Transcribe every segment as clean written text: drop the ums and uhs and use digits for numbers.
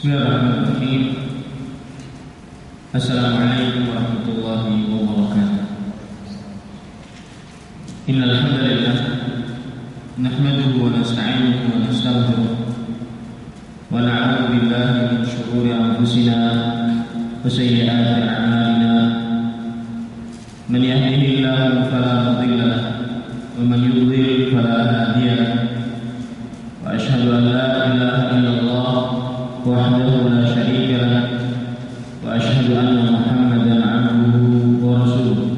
Bismillahirrahmanirrahim. Assalamualaikum warahmatullahi wabarakatuh. Innal hamdalillah nahmaduhu wa nasta'inuhu wa nastaghfiruh wa na'udzu billahi min shururi anfusina wa sayyiati a'malina. Man yahdihillahu fala mudilla lahu wa man yudlil fala hadiya lahu. Wa asyhadu an la ilaha illallah wahdahu la syarika lah wa asyhadu anna Muhammadan 'abduhu wa rasuluh.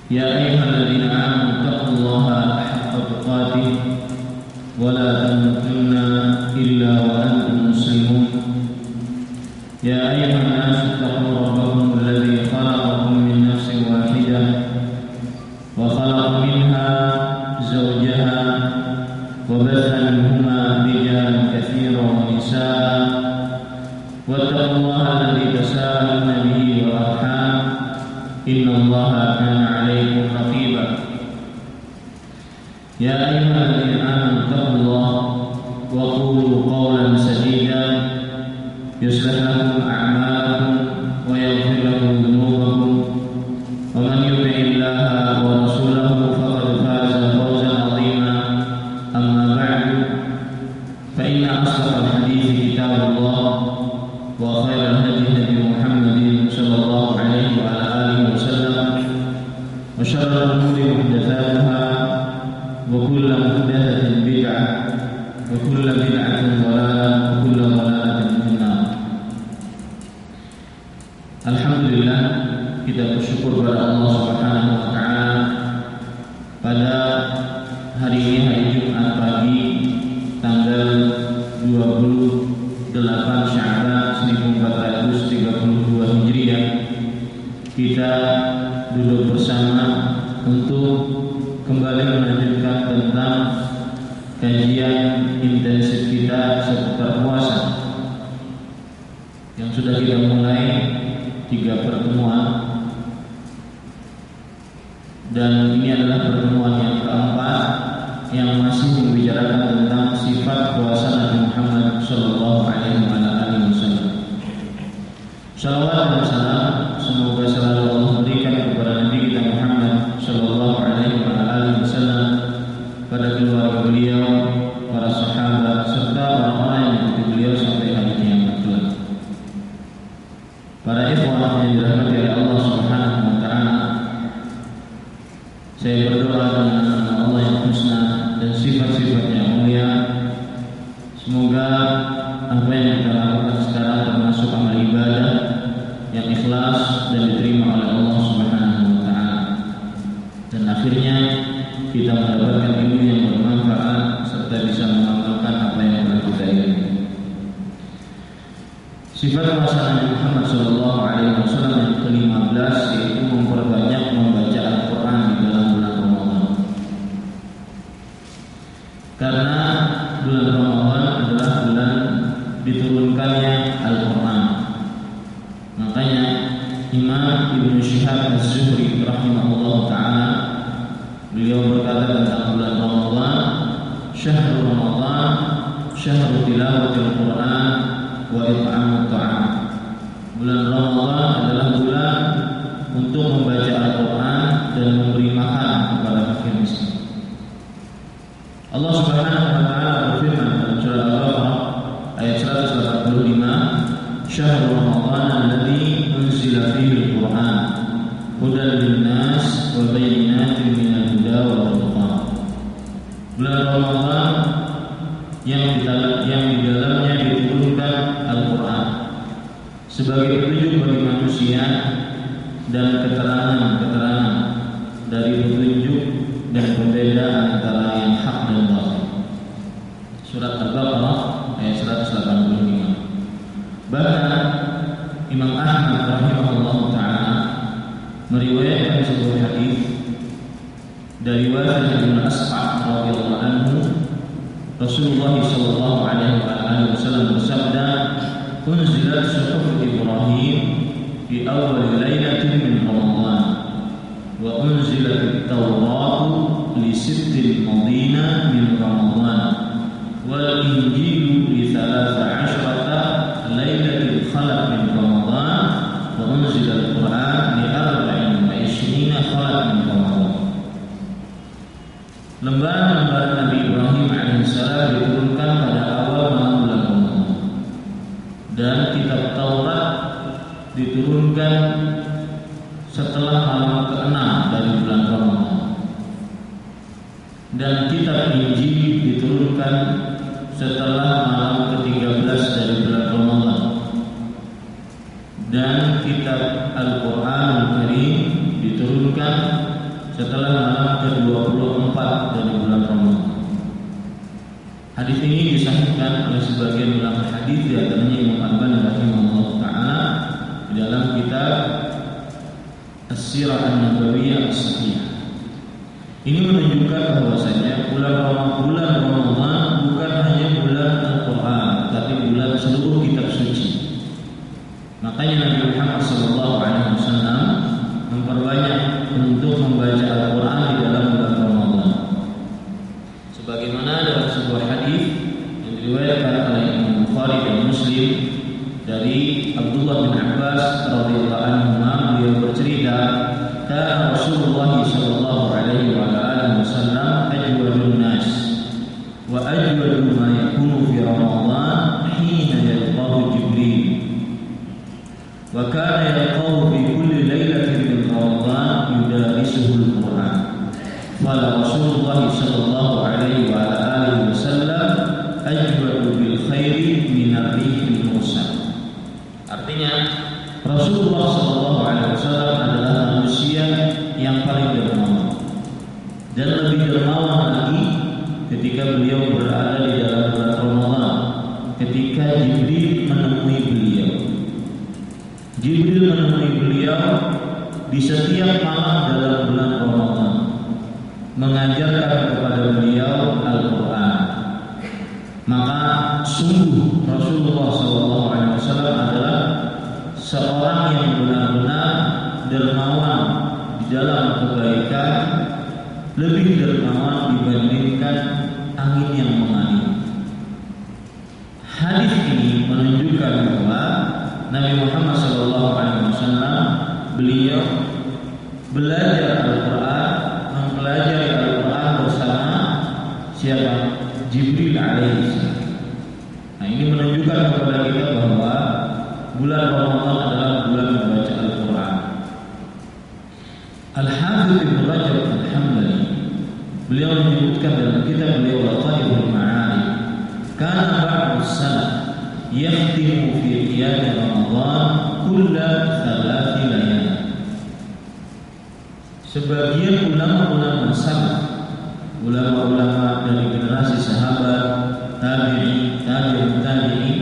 Ya ayyuhalladzina amanu taqullaha haqqa tuqatih wa la tamutunna illa wa antum muslimun. Ya ayyuhan nasu taqu rabbakum alladzi khalaqakum min nafsin wahidah wa khalaqa minha zawjaha wa batha minhuma rijalan katsiran wa nisaa. Wattaqullaha alladzi tasaaluna bihi wal arham innallaha kana 'alaykum raqiba. Ya ayyuhalladzina amanu taqullaha wa qulu qawlan sadida yuslih lakum a'malakum wa yaghfir lakum dhunubakum wa man yuti'illaha wa rasulahu faqad faza fawzan 'azima. Amma ba'du, fa inna asdaqal hadithi kitabullah wa khairal hadi hadi Muhammadin sallallahu alaihi wa ala alihi wasallam wa syarrul umuri muhdatsatuha wa kullu muhdatsatin bid'ah wa kullu bid'atin dhalalah wa kullu dhalalatin finnar. Alhamdulillah, kita bersyukur kepada Allah Subhanahu wa taala pada hari ini, hari Jumat pagi, tanggal 28 Sya'ban 1432 Hijriah, kita duduk bersama untuk kembali melanjutkan tentang kajian intensif kita seputar puasa yang sudah kita mulai 3 pertemuan, dan ini adalah pertemuan yang keempat yang masih membicarakan tentang sifat puasa Nabi Muhammad sallallahu alaihi wasallam. Salawat dan salam semoga selalu Allah berikan kepada Nabi kita Muhammad sallallahu alaihi wasallam, pada keluarga beliau, para sahabat, serta orang-orang yang mengikuti beliau sampai hari kiamat kelak. Para ikhwan yang dirahmati oleh Allah Subhanahu wa taala, saya berdoa dengan nama Allah yang husna dan sifat-sifatnya yang mulia, semoga apa yang kita lakukan sekarang termasuk amal ibadah yang ikhlas dan diterima oleh Allah Subhanahu wa taala, dan akhirnya kita mendapatkan ilmu yang bermanfaat serta bisa mengamalkan apa yang telah kita ilmui. Sifat puasa Nabi Muhammad sallallahu alaihi wasallam yang ke-15 yaitu memperbanyak membaca Al-Qur'an di dalam bulan Ramadan. Karena bulan Ramadan adalah bulan diturunkannya Al-Qur'an. Makanya Imam Ibnu Syihab Az-Zuhri rahimahullah taala, beliau berkata tentang bulan Ramadan, syahrul Ramadan syahrul tilawatil Qur'an wa it'amut ta'am. Bulan Ramadan adalah bulan untuk membaca Al-Qur'an dan memberi makan kepada fakir miskin. Allah Subhanahu wa taala berfirman dalam surah Al-Baqarah ayat 185, syahrul Ramadan alladzi unzila fihi al-Qur'an hudan lin-nas wa bayyinatin minal huda wal furqan. Bulan Ramadan yang di dalamnya diturunkan Al-Qur'an sebagai petunjuk bagi manusia dan keterangan-keterangan dari petunjuk dan pembeda antara yang hak dan batil. Surat Al-Baqarah ayat 185. Bahkan Imam Ahmad rahimahullah taala meriwayatkan sebuah hadis dari Wasil bin Asqa' radhiyallahu anhu, Rasulullah sallallahu alaihi wasallam bersabda, "Unzilat suhuf Ibrahim fi awwal lailatin min Ramadan wa unzilat at-Taurat li sittin madina min Ramadan wal Injil li 13 unzila al-Qur'an li 24 khalat min Ramadan. Lembaran-lembaran Nabi Ibrahim alaihissalam diturunkan pada awal malam bulan Ramadan, dan kitab Taurat diturunkan setelah malam ke-6 dari bulan Ramadan, dan kitab Injil diturunkan setelah malam ke-13 dari bulan Ramadan, dan kitab Al-Qur'anul Karim diturunkan setelah malam ke-24 dari bulan Ramadan. Hadis ini disahihkan oleh sebagian ulama hadis, di antaranya Imam Al-Albani rahimahullah taala di dalam kitab As-Sirah An-Nabawiyah As-Sahihah. Ini menunjukkan bahwasanya bulan Ramadan bukan hanya bulan Al-Quran, tapi bulan seluruh kitab suci. Makanya Nabi Muhammad SAW memperbanyak untuk membaca Al-Quran di dalam bulan Ramadan. Sebagaimana dalam sebuah hadis yang diriwayatkan oleh Imam Bukhari dan Muslim dari Abdullah bin Abbas radhiyallahu anhu, beliau bercerita, kana Rasulullah sallallahu alaihi wa alihi wasallam ajwadun nas wa ajwadu ma yakunu fi Ramadan hina yalqahu Jibril, wa kana yalqahu fi kulli lailatin min Ramadan yudarisuhu al-Quran. Qala Rasulullah sallallahu alaihi wa alihi wasallam ajwadu bil khairi min ar-rihil mursal. Artinya Rasulullah sallallahu alaihi wasallam adalah manusia yang paling dermawan, dan lebih dermawan lagi ketika beliau berada di dalam bulan Ramadan, ketika Jibril menemui beliau. Jibril menemui beliau di setiap malam dalam bulan Ramadan, mengajarkan kepada beliau Al-Quran. Maka sungguh Rasulullah SAW adalah seorang yang benar-benar dermawan di dalam kebaikan, lebih dermawan dibandingkan angin yang mengalir. Hadis ini menunjukkan bahwa Nabi Muhammad SAW beliau belajar Al-Quran, mempelajari Al-Quran bersama siapa? Jibril alaihissalam. Nah, ini menunjukkan kepada kita bahwa bulan Ramadan adalah bulan membaca Al-Quran. Al-Hafidz Ibnu Rajab Al-Hambali beliau menyebutkan dalam kitab beliau Lataiful Ma'arif, kana ba'du salaf yakhtimu fi qiyam Ramadan kulla 3 layal. Sebagian ulama-ulama salaf, ulama-ulama dari generasi sahabat, tabi'in, tabi'in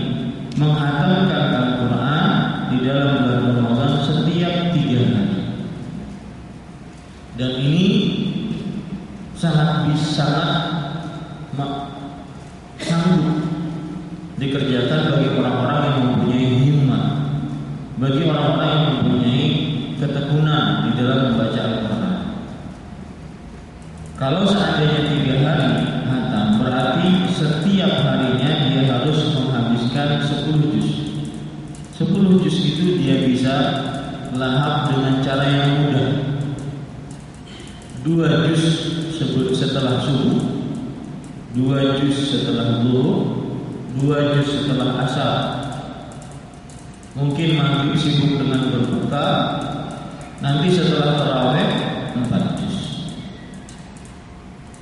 menghatamkan Al-Quran di dalam bulan Ramadan setiap 3 hari. Dan ini sangat sanggup dikerjakan bagi orang-orang yang mempunyai himmah, bagi orang-orang yang mempunyai ketekunan di dalam membaca Al-Quran. Kalau seandainya 3 hari hatam, berarti setiap harinya dia harus menghabiskan 10 juz. 10 juz itu dia bisa lahap dengan cara yang mudah. 2 juz setelah subuh, 2 juz setelah zuhur, 2 juz setelah asar. Mungkin maghrib sibuk dengan berbuka, nanti setelah tarawih 4 juz.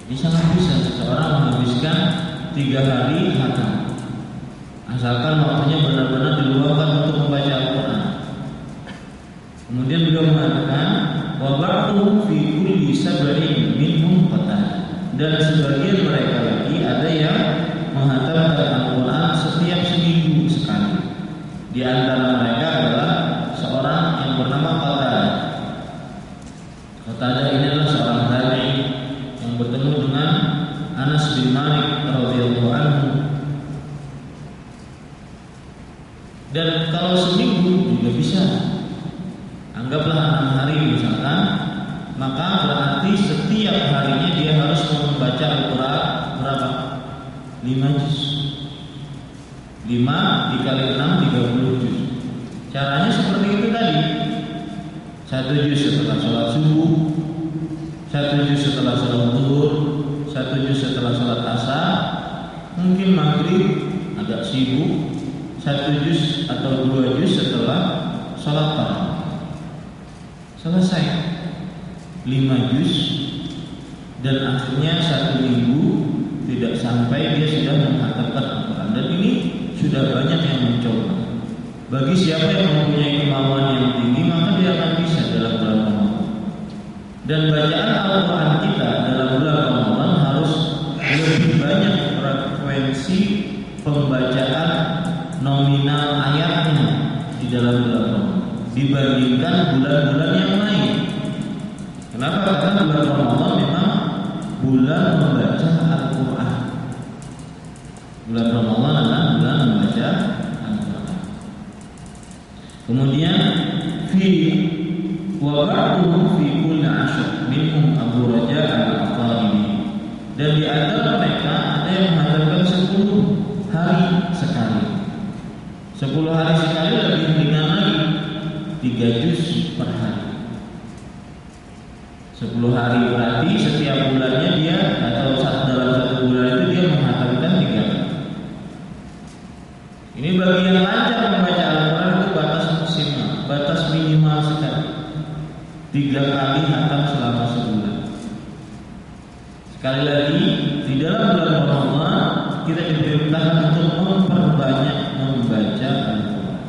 Jadi sangat bisa seseorang menghabiskan 3 hari hatam, asalkan waktunya benar-benar diluangkan untuk membaca Al-Quran. Kemudian beliau mengatakan, wa ba'du fi kulli sab'in minhum qatan. Dan sebagian mereka lagi ada yang menghatamkan Al-Quran setiap seminggu sekali. Di antara mereka adalah seorang yang bernama Qatadah. Qatadah ini adalah seorang tabi'in yang bertemu dengan Anas bin Malik radhiyallahu anhu. Dan kalau seminggu juga bisa, anggaplah 6 hari misalkan, maka berarti setiap harinya dia harus membaca Al-Quran berapa? 5 juz. 5 dikali 6 30 juz. Caranya seperti itu tadi. 1 juz setelah sholat subuh, 1 juz setelah sholat zuhur, 1 juz setelah sholat asar. Mungkin maghrib agak sibuk, 1 juz atau 2 juz setelah sholat tarawih. Selesai 5 juz, dan akhirnya 1 minggu tidak sampai dia sudah menghatamkan Al-Quran. Dan ini sudah banyak yang mencoba. Bagi siapa yang mempunyai kemauan yang tinggi, maka dia akan bisa dalam bulan Ramadan. Dan bacaan Al-Quran kita dalam bulan Ramadan harus lebih banyak frekuensi pembacaan nominal ayatnya di dalam bulan Ramadan dibandingkan bulan-bulan yang lain. Kenapa? Karena bulan Ramadan memang bulan membaca Al-Quran. Bulan Ramadan adalah bulan membaca Al-Quran. Kemudian fi wa ba'duhum fi kulli 'ashr minhum Abu Raja al-Qaribi. Dan di antara mereka ada yang mengatakan 10 hari sekali. 10 hari sekali lebih ringan lagi, 3 juz per hari. 10 hari berarti setiap bulannya dia, atau dalam 1 bulan itu dia menghatamkan 3 kali. Ini bagi yang lancar membaca Al-Quran itu batas maksimal, batas minimal sekali, 3 kali hatam selama sebulan. Sekali lagi, di dalam bulan Ramadan kita diperintahkan untuk memperbanyak membaca Al-Quran.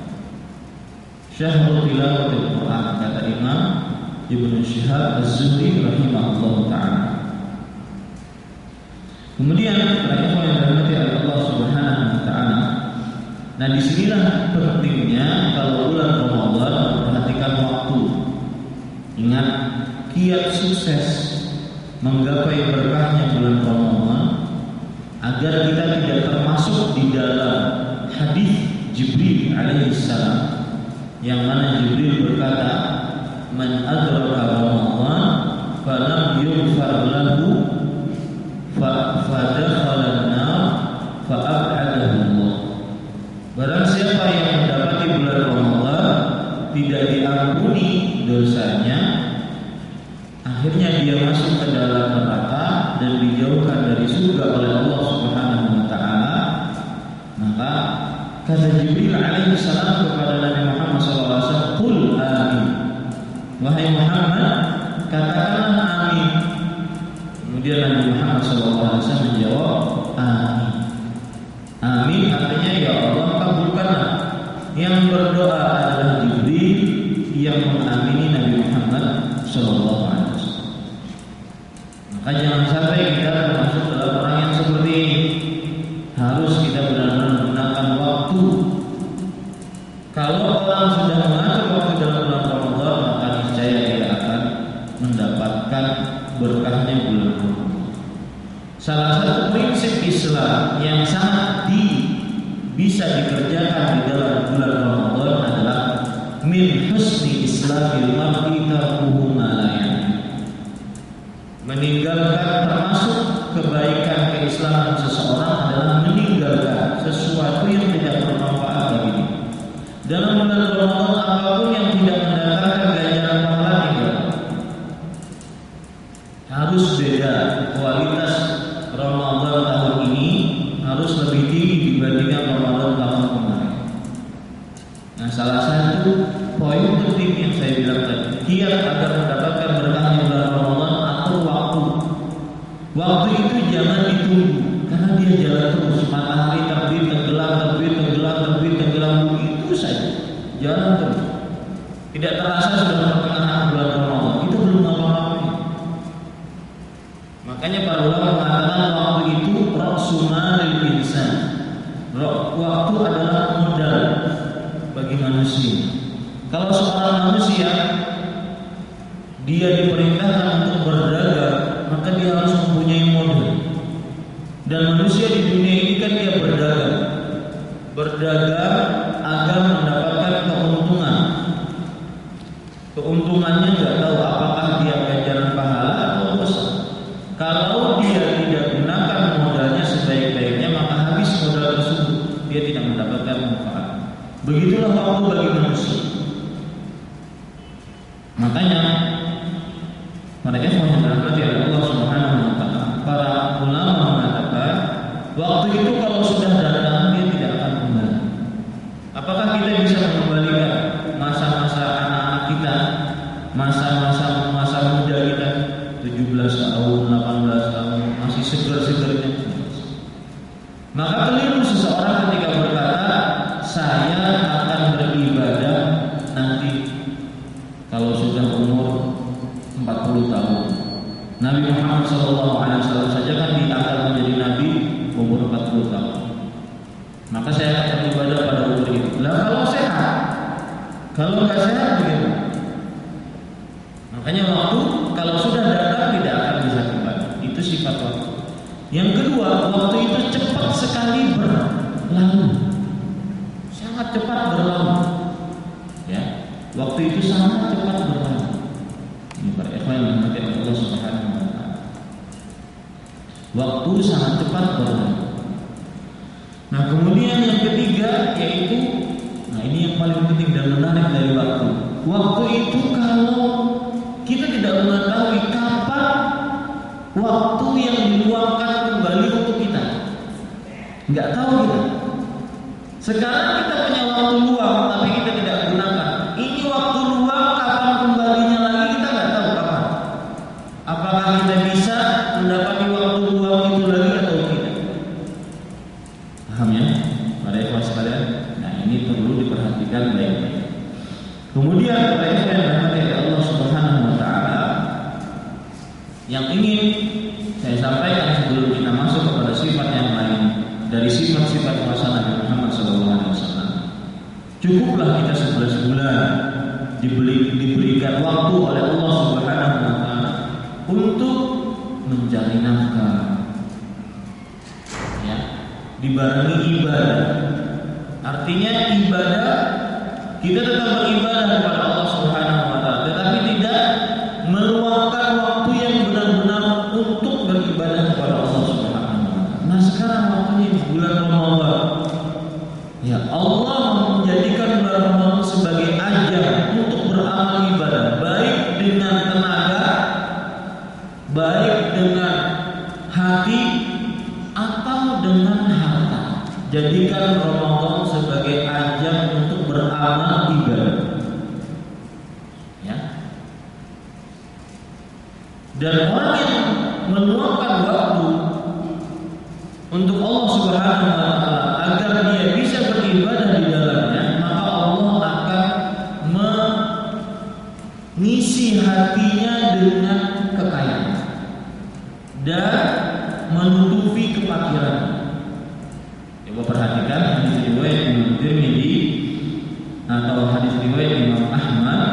Syahrul tilawatil Quran, kata Imam Ibnu Syihab Az-Zuhri rahimahullah ta'ala. Kemudian para ikhwan yang dirahmati Allah Subhanahu wa ta'ala, nah disinilah pentingnya kalau bulan Ramadan memperhatikan waktu. Ingat, kiat sukses menggapai berkahnya bulan Ramadan agar kita tidak termasuk di dalam hadis Jibril alaihissalam, yang mana Jibril berkata, man adraka Ramadan falam yughfar lahu fadakhala an-nar fa'ab'adahu Allah. Barang siapa yang mendapati bulan Ramadan tidak diampuni dosanya, akhirnya dia masuk ke dalam neraka dan dijauhkan dari surga oleh Allah Subhanahu wa taala. Maka kata Jibril alaihi salam kepada Nabi Muhammad sallallahu alaihi wasallam, "Qul amin." Wahai Muhammad, katakanlah amin. Kemudian Nabi Muhammad SAW menjawab, amin. Amin artinya ya Allah kabulkanlah. Yang berdoa adalah Jibril, yang mengamini Nabi Muhammad SAW. Maka jangan sampai kita termasuk dalam orang yang seperti ini. Harus kita benar-benar menggunakan waktu. Kalau orang sudah mengatur waktu dalam bulan Ramadan, maka niscaya dia akan mendapatkan berkahnya bulan Ramadan. Salah satu prinsip Islam yang sangat bisa dikerjakan di dalam bulan Ramadan adalah min husni islamil mar'i tarkuhu ma la ya'ni. Meninggalkan, termasuk kebaikan keislaman seseorang adalah meninggalkan sesuatu yang tidak bermanfaat bagi dia. Dalam bulan Ramadan apapun yang tidak mendatangkan ganjaran pahala tinggal. Harus beda kualitas Ramadan tahun ini, harus lebih tinggi dibandingkan Ramadan tahun kemarin. Nah, salah satu poin penting yang saya bilang tadi, kiat agar mendapatkan berkahnya bulan Ramadan atau waktu. Waktu itu jangan ditunggu, karena dia jalan terus. Matahari terbit, tenggelam, terbit, tenggelam, terbit, tenggelam, begitu saja. Jalan terus. Tidak terasa sudah pertengahan bulan Ramadan. Itu belum apa-apa. Makanya para ulama mengatakan waktu itu ra'sumalil insan. Waktu adalah modal bagi manusia. Kalau seorang manusia dia diperintahkan untuk berdagang, maka dia harus mempunyai modal. Dan manusia di dunia ini kan dia berdagang agar mendapatkan keuntungan. Keuntungannya nggak tahu apakah dia ganjaran pahala atau dosa. Kalau dia tidak gunakan modalnya sebaik-baiknya, maka habis modal tersebut, dia tidak mendapatkan manfaat. Begitulah waktu bagi manusia. Makanya para ikhwan yang dirahmati oleh Allah Subhanahu wa taala, para ulama mengatakan waktu itu kalau sudah datang dia tidak akan kembali. Apakah kita bisa mengembalikan masa-masa anak-anak kita, masa muda kita, 17 tahun, 18 tahun, masih segar-segarnya? Maka keliru seseorang ketika berkata, saya akan beribadah nanti kalau sudah umur 40 tahun. Nabi Muhammad SAW saja kan diangkat menjadi nabi umur 40 tahun. Maka saya akan beribadah pada umur itu. Lah kalau sehat, kalau nggak sehat bagaimana? Makanya waktu kalau sudah datang tidak akan bisa kembali. Itu sifat waktu. Yang kedua, waktu itu cepat sekali berlalu, sangat cepat berlalu. Ya, waktu itu sangat cepat berlalu. Ini para ikhwan yang dirahmati Allah Subhanahu wa taala. Waktu sangat cepat berlalu. Nah, kemudian yang ketiga yaitu, nah ini yang paling penting dan menarik dari waktu. Waktu itu kalau kita tidak mengetahui kapan waktu yang diluangkan kembali untuk kita, nggak tahu kita. Sekarang kita punya waktu luang tapi kita tidak gunakan. Ini waktu luang kapan kembalinya lagi kita nggak tahu kapan. Apakah kita bisa mendapati waktu luang itu lagi atau tidak? Paham ya, para ikhwan sekalian? Nah, ini perlu diperhatikan baik-baik. Kemudian para ikhwan yang dirahmati Allah Subhanahu wa taala, yang ingin saya sampaikan sebelum kita masuk kepada sifat yang lain dari sifat-sifat kuasa Nabi Muhammad SAW, cukuplah kita 11 bulan diberikan waktu oleh Allah Subhanahu wa taala untuk mencari nafkah, ya, dibarengi ibadah. Artinya ibadah, kita tetap beribadah kepada Allah Subhanahu wa taala, tetapi tidak meluangkan waktu yang benar-benar untuk beribadah kepada Allah Subhanahu wa taala. Nah, sekarang waktunya di bulan Ramadan. Ya, Allah menjadikan bulan Ramadan sebagai ajang untuk beramal ibadah, baik dengan tenaga, baik dengan hati atau dengan harta. Jadikan Ramadan sebagai ajang untuk beramal ibadah. Ya. Dan orang yang meluangkan waktu untuk Allah Subhanahu wa taala agar dia bisa beribadah di dalamnya, maka Allah akan mengisi hatinya dengan kekayaan dan menutupi kefakiran. Coba perhatikan hadis riwayat Imam Tirmidzi atau hadis riwayat Imam Ahmad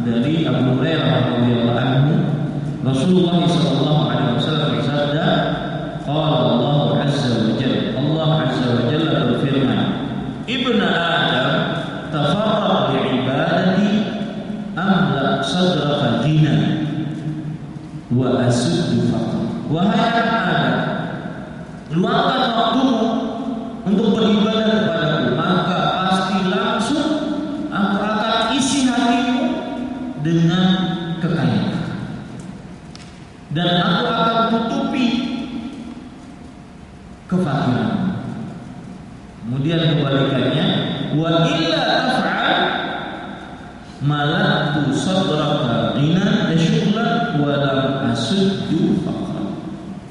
dari Abu Hurairah radhiyallahu anhu, Rasulullah sallallahu alaihi wasallam bersabda, qala Allah azza wa jalla, Allah azza wa jalla berfirman, Ibnu Adam tafarraq li ibadati amla sadraka ghina wa asuddu faqra. Wahai anak Adam, luangkan waktumu untuk beribadah kepadaku, maka pasti langsung aku akan isi hatimu dengan kekayaan, dan aku akan tutupi kefakiran. Kemudian kebalikannya, wa illa taf'al malatu sadraka ghinan syughlan wa lam asuddu faqra.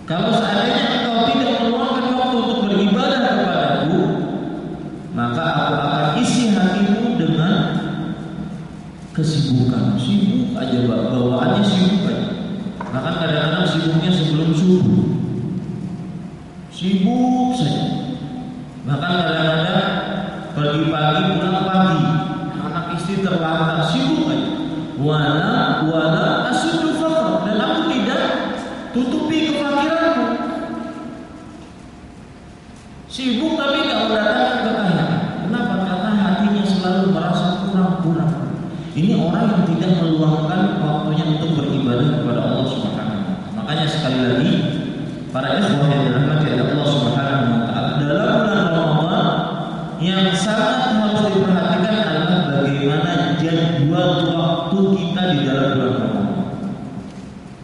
Kalau seandainya engkau tidak meluangkan waktu untuk beribadah kepadaku, maka aku akan isi hatimu dengan kesibukan. Sibuk aja, bawaannya sibuk aja. Bahkan kadang-kadang sibuknya sebelum subuh, sibuk saja. Bahkan kadang-kadang pergi pagi pulang pagi, anak istri terlantar, sibuk aja. Wala asuddu faqra, dan aku tidak tutupi kefakiranku. Sibuk tapi tidak mendatangkan kekayaan. Kenapa? Karena hatinya selalu merasa kurang-kurang. Ini orang yang tidak meluangkan waktunya untuk beribadah kepada Allah Subhanahu wa taala. Makanya sekali lagi, para ikhwah yang dirahmati oleh Allah Subhanahu wa taala, dalam bulan Ramadan yang sangat harus diperhatikan adalah bagaimana jadwal waktu kita di dalam bulan Ramadan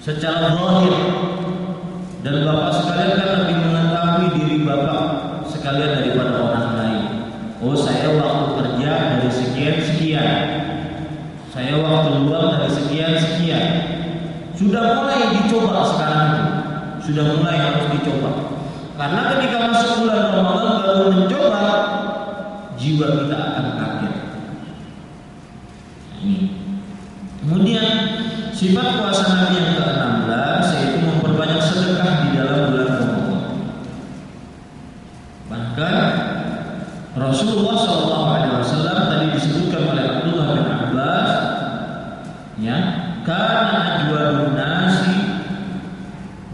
secara zahir. Dan bapak sekalian kan lebih mengetahui diri bapak sekalian daripada orang lain. Oh, saya waktu kerja dari sekian, saya waktu luang dari sekian. Sudah mulai dicoba sekarang itu. Sudah mulai harus dicoba. Karena ketika masuk bulan Ramadan baru mencoba, jiwa kita akan kaget. Ini. Kemudian sifat puasa Nabi yang ke-16 yaitu memperbanyak sedekah di dalam bulan Ramadan. Bahkan Rasulullah SAW tadi disebutkan oleh Abdullah bin Abbas, ya, karena ajwadun nasi,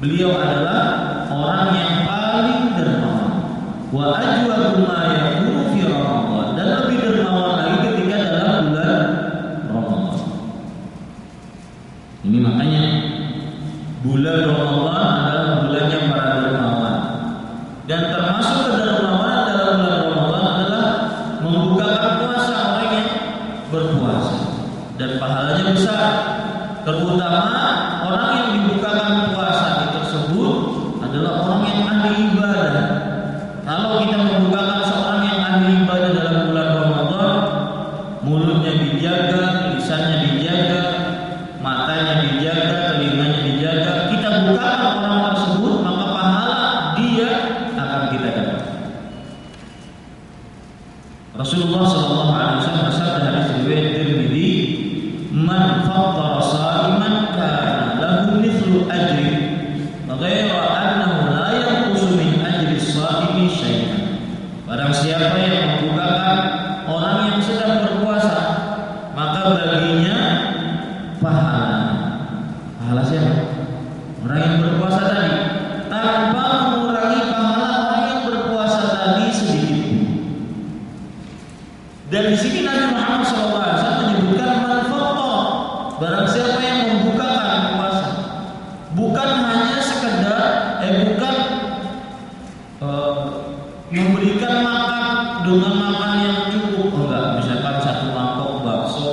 beliau adalah orang yang paling dermawan. Wa ajwadu ma yakunu fi Ramadan, dan lebih dermawan lagi ketika dalam bulan Ramadan. Ini makanya bulan Ramadan adalah bulannya para dermawan. Dan termasuk kedermawanan dalam bulan Ramadan adalah membukakan puasa orang yang berpuasa, dan pahalanya besar. Terutama orang yang dibukakan puasa tersebut adalah orang yang ahli ibadah. Kalau kita membukakan seorang yang ahli ibadah dalam bulan Ramadan, mulutnya dijaga, lisannya dijaga, matanya dijaga, telinganya dijaga, kita bukakan orang tersebut, maka pahala dia akan kita dapat. Rasulullah SAW bersabda hadis riwayat Tirmidzi, "Man fattara sha'iman kana lahu mithlu ajri, ghaira annahu la yanqusu min ajri as-sha'imi syai'an." Barang siapa yang membukakan orang yang sedang berpuasa, maka baginya pahala siapa? Orang yang berpuasa tadi, tanpa mengurangi pahala orang yang berpuasa tadi sedikit pun. Dan di sini Nabi Muhammad SAW menyebutkan man-fattara, barang siapa yang membukakan puasa, bukan hanya sekedar bukan memberikan makan dengan makan yang cukup, enggak, misalkan satu mangkok bakso,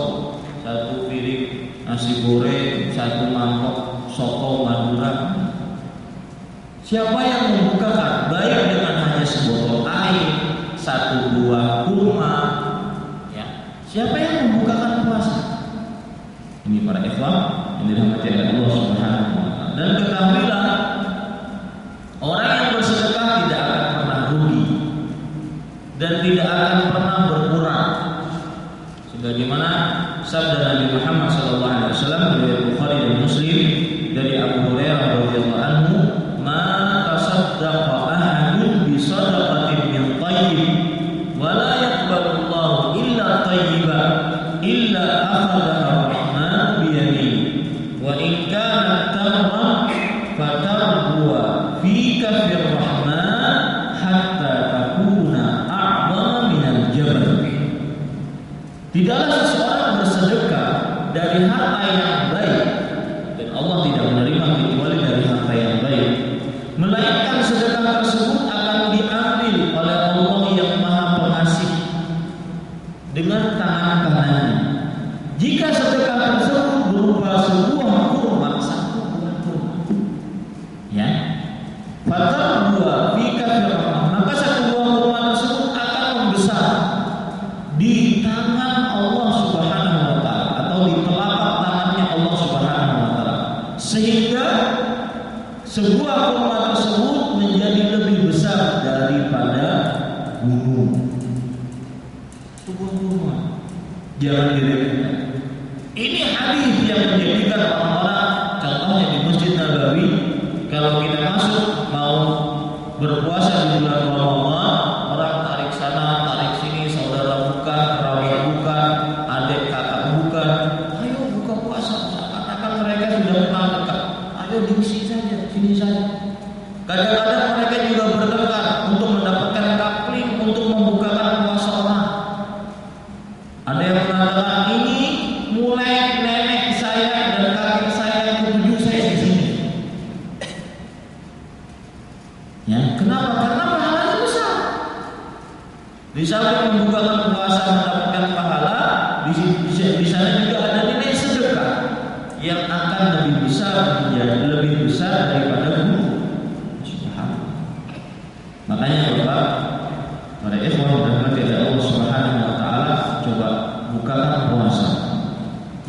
satu piring nasi goreng, satu mangkok soto Madura. Siapa yang membukakan baik dengan hanya sebotol air, satu buah kurma, ya, siapa yang membukakan puasa? Ini para ikhwan yang dirahmati oleh Allah Subhanahu wa taala. Dan ketahuilah, orang yang bersedekah tidak akan pernah rugi dan tidak akan pernah berkurang. Sebagaimana sabda Nabi Muhammad SAW dari Bukhari dan Muslim dari Abu Hurairah radhiyallahu anhu, "Ma tasaddaqa ahadun bi shadaqatin min thayyib wa la yaqbalu Allahu illa thayyiban illa akhadhaha ar-rahman bi yaminihi wa in kanat tamran fatarbuwa fi kafir rahman hatta takuna a'zama minal jabal." Tidaklah seseorang bersedekah dari harta yang baik, dan Allah tidak menerima kecuali dari harta yang baik, melainkan sedekah tersebut akan diambil oleh Allah yang Maha Pengasih dengan tangan kanannya. Jika sedekah tersebut berupa sebuah kurma, satu buah kurma, ya, fatar dua fi kafir, maka satu buah kurma tersebut akan membesar di tangan Allah Subhanahu wa taala atau di telapak tangannya Allah Subhanahu wa taala, sehingga sebuah kurma tersebut menjadi lebih besar daripada gunung. Sebuah kurma, jangan diremehkan. Ini hadis yang menjadikan orang-orang, contohnya di Masjid Nabawi, kalau kita masuk mau berpuasa di bulan Ramadan, orang tarik sana, tarik sini, saudara bukan, terawih bukan, adik kakak bukan, ayo buka puasa, seakan-akan mereka sudah kenal dekat. Ayo diisi saja, sini saja. Kadang-kadang mereka juga bertengkar untuk mendapatkan kapling untuk membukakan puasa orang. Ada yang mengatakan, ini mulai nenek saya dan kakek saya yang ketujuh saya di sini. Ya, kenapa? Karena pahalanya besar. Di samping membukakan puasa mendapatkan pahala, di sana juga ada nilai sedekah. yang akan lebih besar daripada guru. Subhanallah. Makanya Bapak, para ikhwan rahmati Allah Subhanahu wa taala, coba bukakan puasa.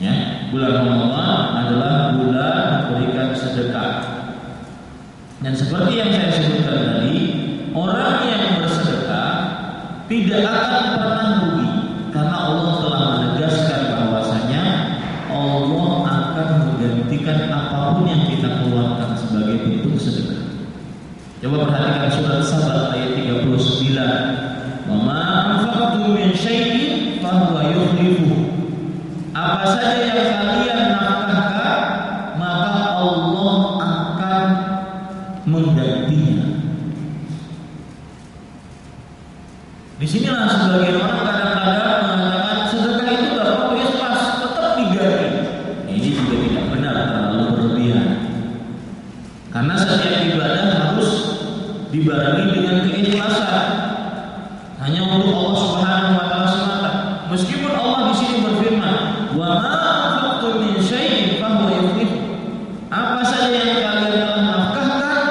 Ya, bulan Ramadan adalah bulan memberikan sedekah. Dan seperti yang saya sebutkan tadi, orang yang bersedekah tidak akan pernah rugi, karena Allah telah menegaskan bahwasanya Allah akan menggantikan apapun yang kita keluarkan sebagai bentuk sedekah. Coba perhatikan surat Sabat ayat 39. Wa ma anfaqtum min syai'in fa huwa yukhlifuhu. Apa saja yang kalian nafkahkan, maka Allah akan menggantinya. Disinilah sebagian orang kadang-kadang mengatakan sedekah itu gak perlu ikhlas, tetap diganti. Ini juga tidak benar, terlalu berlebihan. Karena setiap ibadah harus dibarengi dengan keikhlasan. Hanya untuk Allah Subhanahu wa taala semata. Meskipun Allah di sini berfirman, "Wa ma anfaqtum min syai'in fa huwa yukhlifuhu." Apa saja yang kalian telah nafkahkan,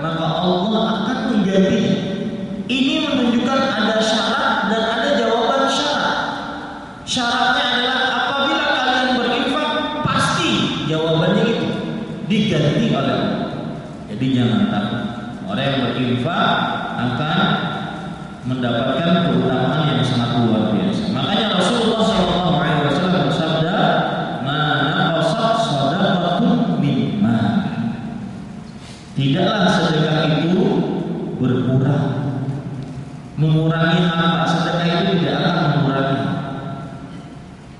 maka Allah akan menggantinya. Ini menunjukkan ada syarat dan ada jawaban syarat. Syaratnya adalah apabila kalian berinfak, pasti jawabannya itu diganti oleh Allah. Jadi jangan takut. Orang yang berinfak akan mendapatkan keutamaan yang sangat luar biasa. Makanya Rasulullah SAW bersabda, "Ma naqasat shadaqatun min mal." Tidaklah sedekah itu berkurang. Mengurangi harta, sedekah itu tidak akan mengurangi.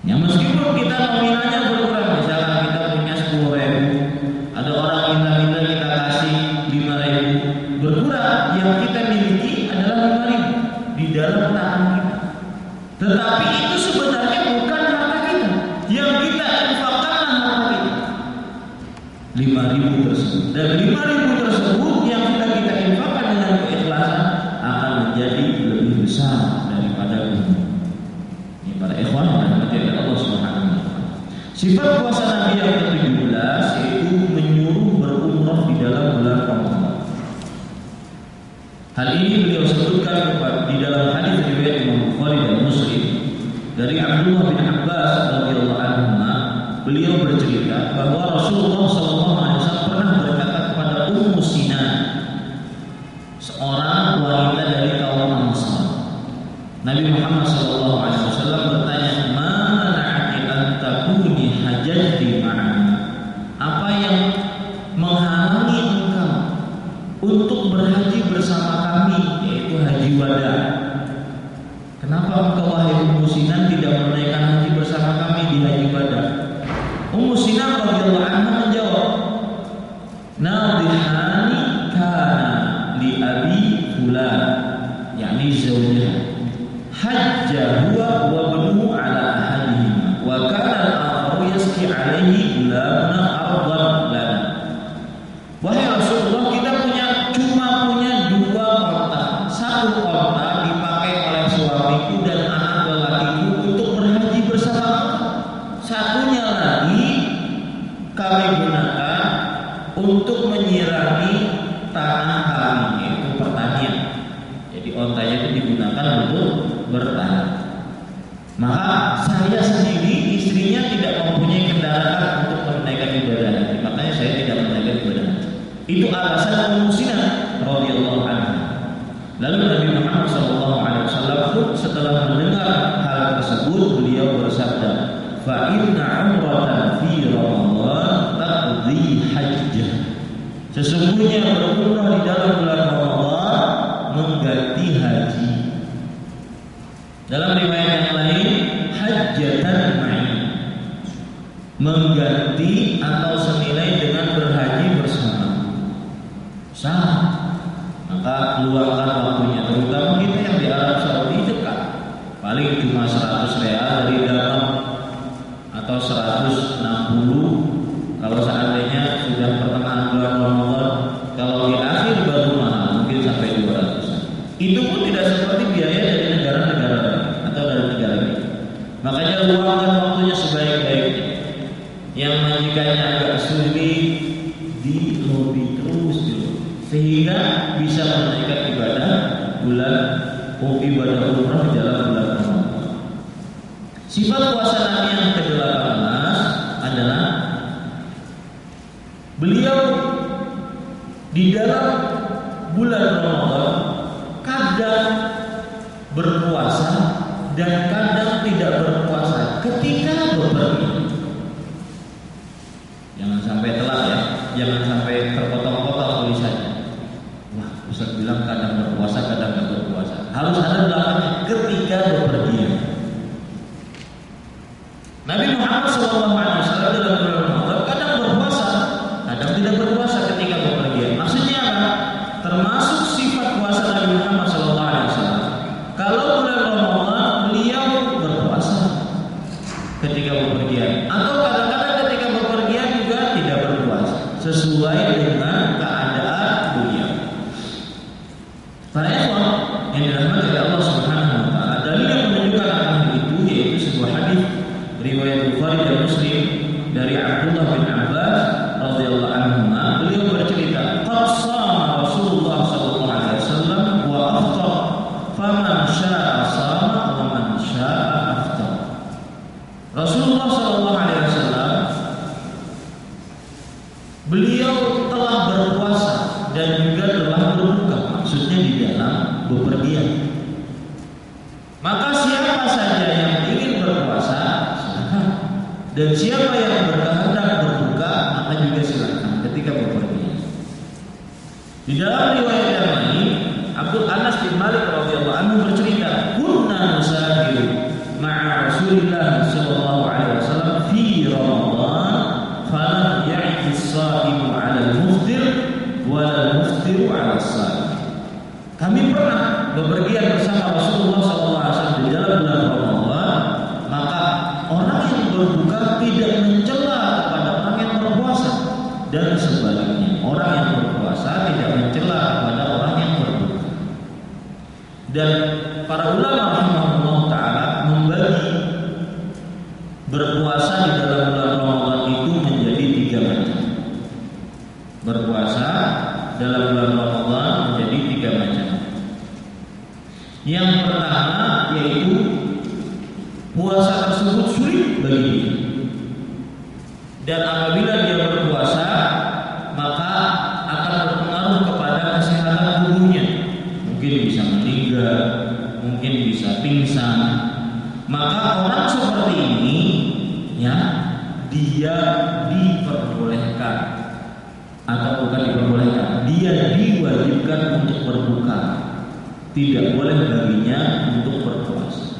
Ya, meskipun kita nominalnya berkurang, misalkan kita punya 10.000, ada orang minta kita kasih 5.000, berkurang. Yang kita miliki adalah 5.000 di dalam tangan kita. Tetapi itu sebenarnya bukan harta kita. Yang kita infakkanlah harta kita. 5.000 tersebut. Dan 5.000 tersebut yang kita infakkan dengan keikhlasan akan menjadi lebih besar daripada ini. Ini para ikhwan dan hadirin Allah Subhanahu wa taala. Sifat puasa Nabi yang ke-17 yaitu menyuruh berumrah di dalam bulan Ramadan. Hal ini beliau sebutkan di dalam hadis riwayat Imam Bukhari dan Muslim dari Abdullah bin Abbas radhiyallahu anhu. Beliau bercerita bahwa Rasulullah SAW pernah berkata kepada Ummu Sinan, seorang wanita dari kaum Ansar. Nabi Muhammad SAW bertanya, "Mana an takuni hajjati ma'ana?" Apa yang menghalangi engkau untuk berhaji bersama kami, yaitu haji wada? Kenapa engkau wahai Ummu Sinan tidak menunaikan haji bersama kami di haji wada? Ummu Sinan radhiyallahu anha menjawab, "Nadhihani kana li abi fulan," yakni zawjah, "hajja huwa wa ibnuhu ala ahadihima wa kana al-akharu yasqi alaihi gulana ardan lana." Wahai Rasulullah, kita cuma punya 2 onta. Satu onta dipakai oleh suamiku dan anak lelakiku untuk berhaji bersama. Satunya lagi kami gunakan untuk menyirami tanah kami, yaitu pertanian. Jadi ontanya itu digunakan untuk bertani. Maka saya sendiri, istrinya tidak mempunyai kendaraan untuk menunaikan ibadah haji. Makanya saya tidak menunaikan ibadah haji. Itu alasan Ummu Sinan radhiyallahu anha. Lalu Nabi Muhammad SAW pun setelah mendengar hal tersebut, beliau bersabda, "Fa inna umratan fi Ramadan taqdi hajjah." Sesungguhnya berumrah di dalam bulan Ramadan mengganti haji. Dalam riwayat yang lain, hajjatan ma'i, mengganti atau senilai dengan berhaji bersama. Sah. Maka luangkan waktunya, terutama kita yang di Arab Saudi dekat. Paling cuma 100 real dari dalam, atau 160 kalau seandainya sudah pertengahan bulan Ramadan. Kalau di akhir baru mahal, mungkin sampai 200. Itu pun tidak seperti biaya dari negara-negara lain atau dari negara kita. Makanya luangkan waktunya sebaik-baiknya. Yang menikahnya agak sulit, di lobi terus dulu, sehingga bisa menunaikan ibadah ibadah umrah di dalam bulan Ramadan. Sifat puasa Nabi yang ke-18 adalah beliau di dalam bulan Ramadan kadang berpuasa dan kadang tidak berpuasa ketika bepergian. Jangan sampai telat ya, jangan sampai terpotong-potong tulisannya. Wah, Ustaz bilang kadang berpuasa, kadang tidak berpuasa. Harus ada belakangnya ketika bepergian. Nabi Muhammad SAW dalam bulan Ramadan kadang berpuasa, kadang tidak berpuasa ketika bepergian. Maksudnya apa? Termasuk sifat puasa Nabi Muhammad SAW. Kalau bulan Ramadan beliau berpuasa ketika bepergian, atau kadang-kadang ketika bepergian juga tidak berpuasa, sesuai dengan keadaan beliau. Para ikhwan yang dirahmati oleh Allah Subhanahu wa taala, dalil yang menunjukkan akan hal itu yaitu sebuah hadis riwayat Bukhari dan Muslim dari Abdullah bin Abbas radhiyallahu anhu. Beliau bercerita, "Qad shama Rasulullah sallallahu alaihi wasallam wa afṭar, faman syaa'a shama wa man syaa'a afṭar." Rasulullah sallallahu alaihi wasallam beliau telah berpuasa dan juga telah berbuka, maksudnya di dalam bepergian. Maka siapa saja yang ingin berpuasa silakan, dan siapa yang berkehendak berbuka maka juga silakan ketika bepergian. Di dalam riwayat yang lain, Abdul Anas bin Malik radhiyallahu anhu bercerita, "Kunna nusafiru ma'a Rasulillah sallallahu alaihi wasallam fi Ramadan, falam ya'ti as-sha'imu 'ala al-muftir wa al-muftiru 'ala as-sha'im." Kami pernah bepergian bersama Rasulullah SAW di dalam bulan Ramadan, maka orang yang berbuka tidak mencela kepada orang yang berpuasa, dan sebaliknya orang yang berpuasa tidak mencela kepada orang yang berbuka. Dan para ulama rahimahullah taala membagi berpuasa di dalam bulan Ramadan itu menjadi 3 macam. Berpuasa dalam bulan Ramadan menjadi 3 macam. Yang pertama yaitu puasa tersebut sulit bagi dia, dan apabila dia berpuasa maka akan berpengaruh kepada kesehatan tubuhnya. Mungkin bisa meninggal, mungkin bisa pingsan. Maka orang seperti ini ya, dia diperbolehkan, atau bukan diperbolehkan, dia diwajibkan untuk berbuka. Tidak boleh baginya untuk berpuasa.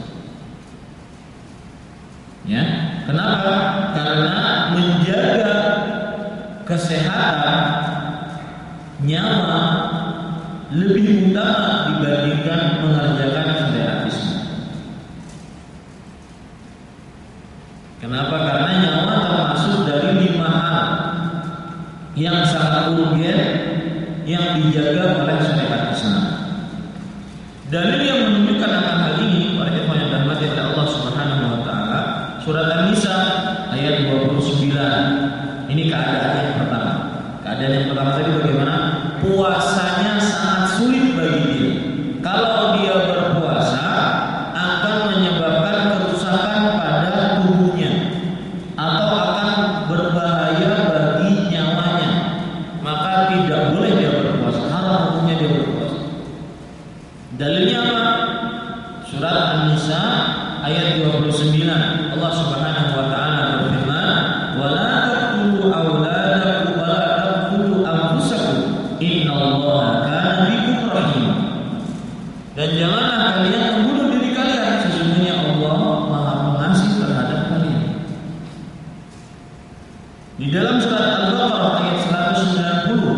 Ya, kenapa? Karena menjaga kesehatan nyawa lebih utama dibandingkan mengerjakan syariat Islam. Kenapa? Karena nyawa termasuk dari 5 hal yang sangat urgen yang dijaga oleh syariat Islam. Dalil yang menunjukkan akan hal ini para ikhwan yang dirahmati oleh Allah Subhanahu wa taala, surat An-Nisa ayat 29. Ini keadaan yang pertama. Keadaan yang pertama tadi bagaimana? Puasanya sangat sulit bagi dia. Kalau dia berpuasa akan menyebabkan kerusakan pada tubuhnya atau akan berbahaya bagi nyawanya. Maka tidak boleh dia berpuasa. Haram hukumnya dia berpuasa. Dalilnya apa? Surat An-Nisa ayat 29. Allah Subhanahu wa taala berfirman, "Wa la taqtulu awladakum wa la taqtulu anfusakum, innallaha kana bikum rahim." Dan janganlah kalian membunuh diri kalian, sesungguhnya Allah Maha Pengasih terhadap kalian. Di dalam surat Al-Baqarah ayat 190,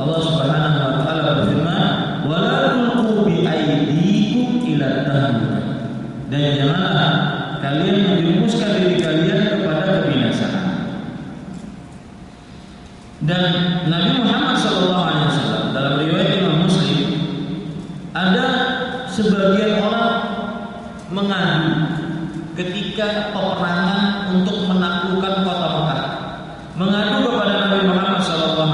Allah Subhanahu wa taala berfirman, "Wa la tulqu bi aydikum ila tahlukah." Dan janganlah kalian menjerumuskan diri kalian kepada kebinasaan. Dan Nabi Muhammad SAW dalam riwayat Imam Muslim, ada sebagian orang mengadu ketika peperangan untuk menaklukkan kota Mekah. mengadu kepada Nabi Muhammad SAW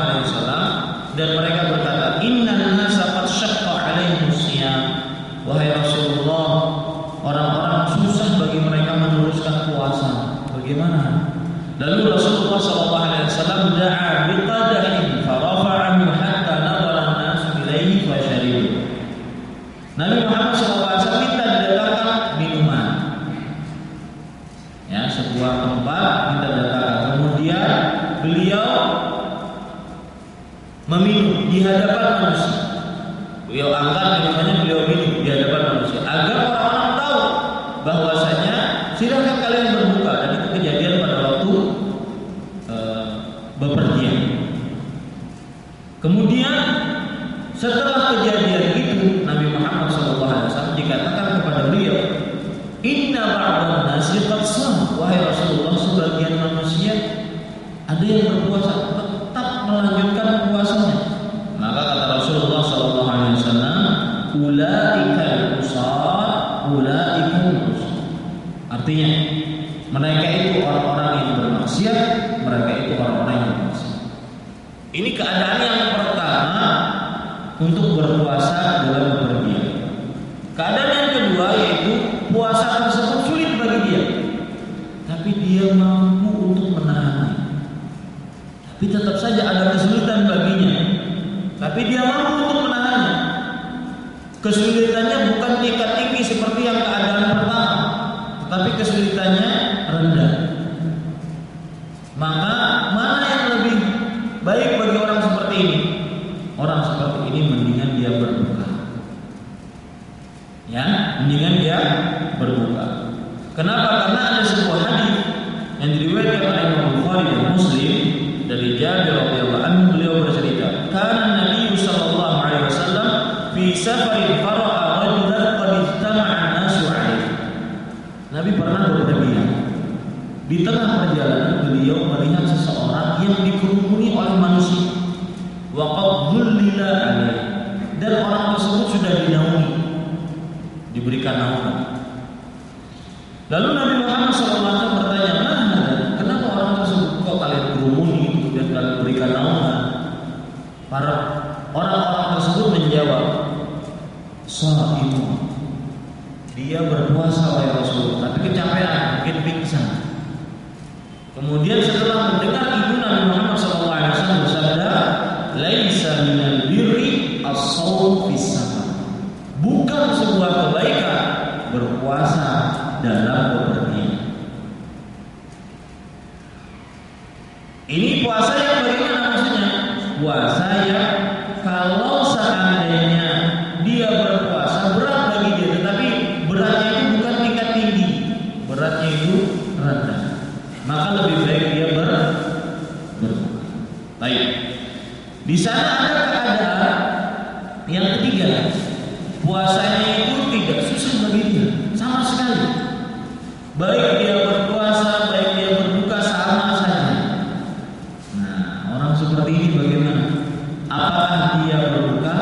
dan mereka berkata, "Innan nasa qad syaqqa 'alaihim siyam." Wahai Rasulullah, orang-orang susah bagi mereka meneruskan puasa. Bagaimana? Lalu Rasulullah SAW da'a biqadahin farafa'ahu hatta nadhara an-nas ilaihi fa syaribu. Nabi Muhammad SAW minta didatangkan minuman. Ya, sebuah tempat minta datangkan. Kemudian beliau meminum di hadapan manusia. Beliau angkat minumannya, beliau minum di hadapan manusia agar orang-orang tahu bahwasanya silakan kalian berbuka. Dan itu kejadian pada waktu bepergian. Kemudian setelah kejadian itu Nabi Muhammad SAW dikatakan kepada beliau, "Inna ba'dan nasi qad sham." Wahai Rasulullah, sebagian manusia ada yang berpuasa tetap melanjutkan puasanya. Maka kata Rasulullah SAW, "Ulaikal usat, ulaikal usat." Artinya, mereka itu orang-orang yang bermaksiat, mereka itu orang-orang yang bermaksiat. Ini keadaan yang pertama untuk berpuasa dalam bepergian. Keadaan yang kedua yaitu puasa tersebut sulit bagi dia, tapi dia mampu untuk menahannya. Tapi tetap saja ada kesulitan baginya, tapi dia mampu untuk menahannya. Kesulitannya bukan tingkat tinggi seperti yang keadaan pertama, tetapi kesulitannya rendah. Maka mana yang lebih baik bagi orang seperti ini? Orang seperti ini mendingan dia berbuka. Ya, mendingan dia berbuka. Kenapa? Karena ada sebuah hadis yang diriwayatkan oleh Imam Bukhari dan Muslim dari Jabir radhiyallahu anhu, beliau bercerita, "Kana Nabi sallallahu alaihi wasallam fi safarin fara'a rajulan qad ijtama'a an-nasu 'alaihi." Nabi pernah berpergian. Di tengah perjalanan beliau melihat seseorang yang dikerumuni oleh manusia. Wa qad dhullila 'alaihi. Dan orang tersebut sudah dinaungi, diberikan naungan. Lalu Nabi Muhammad SAW bertanya, "Mana? Kenapa orang tersebut kok kalian kerumuni dan kalian berikan naungan?" Para orang-orang tersebut menjawab, "Shaimun." Dia berpuasa oleh Rasulullah, tapi kecapean, mungkin pingsan. Kemudian setelah mendengar ibu Nabi Muhammad SAW bersabda, "Laisa minal birri as-shaum fis safar." Bukan sebuah kebaikan berpuasa dalam bepergian. Ini puasa yang bagaimana maksudnya? Puasa yang kalau seandainya dia berpuasa berat bagi dia, tetapi beratnya itu bukan tingkat tinggi, beratnya itu rendah, maka lebih baik dia berbuka. Baik. Di sana ada keadaan yang ketiga, puasanya itu tidak susah bagi dia sama sekali. Baik dia berpuasa, baik dia berbuka sama saja. Nah, orang seperti ini bagaimana? Apakah dia berbuka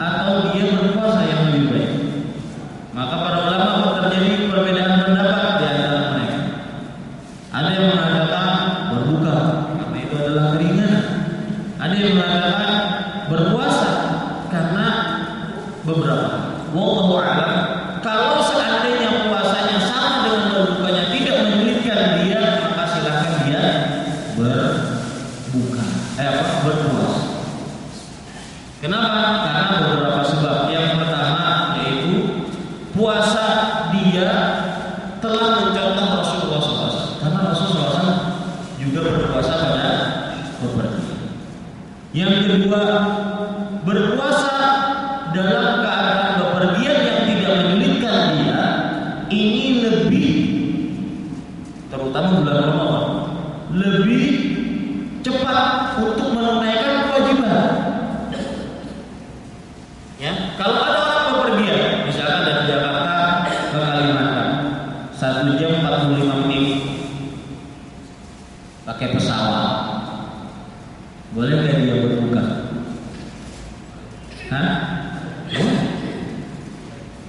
atau dia berpuasa yang lebih baik? Maka para ulama terjadi perbedaan pendapat di antara mereka. Ada yang mengatakan berbuka karena itu adalah keringan. Ada yang mengatakan berpuasa karena beberapa. Wallahu a'lam. Kalau seandainya puasanya sama dengan berbukanya tidak menyulitkan dia, maka silakan dia berbuka. Berpuasa. Kenapa? Karena beberapa sebab. Yang pertama yaitu puasa dia telah mencontoh Rasulullah SAW. Karena Rasulullah SAW juga berpuasa pada bepergian. Yang kedua, berpuasa dalam keadaan bepergian yang tidak menyulitkan dia, ini lebih, terutama bulan Ramadan, lebih cepat untuk menunaikan kewajiban. Ya, kalau ada orang bepergian, misalkan dari Jakarta ke Kalimantan, 1 jam 45 menit pakai pesawat, boleh nggak dia berbuka? Hah?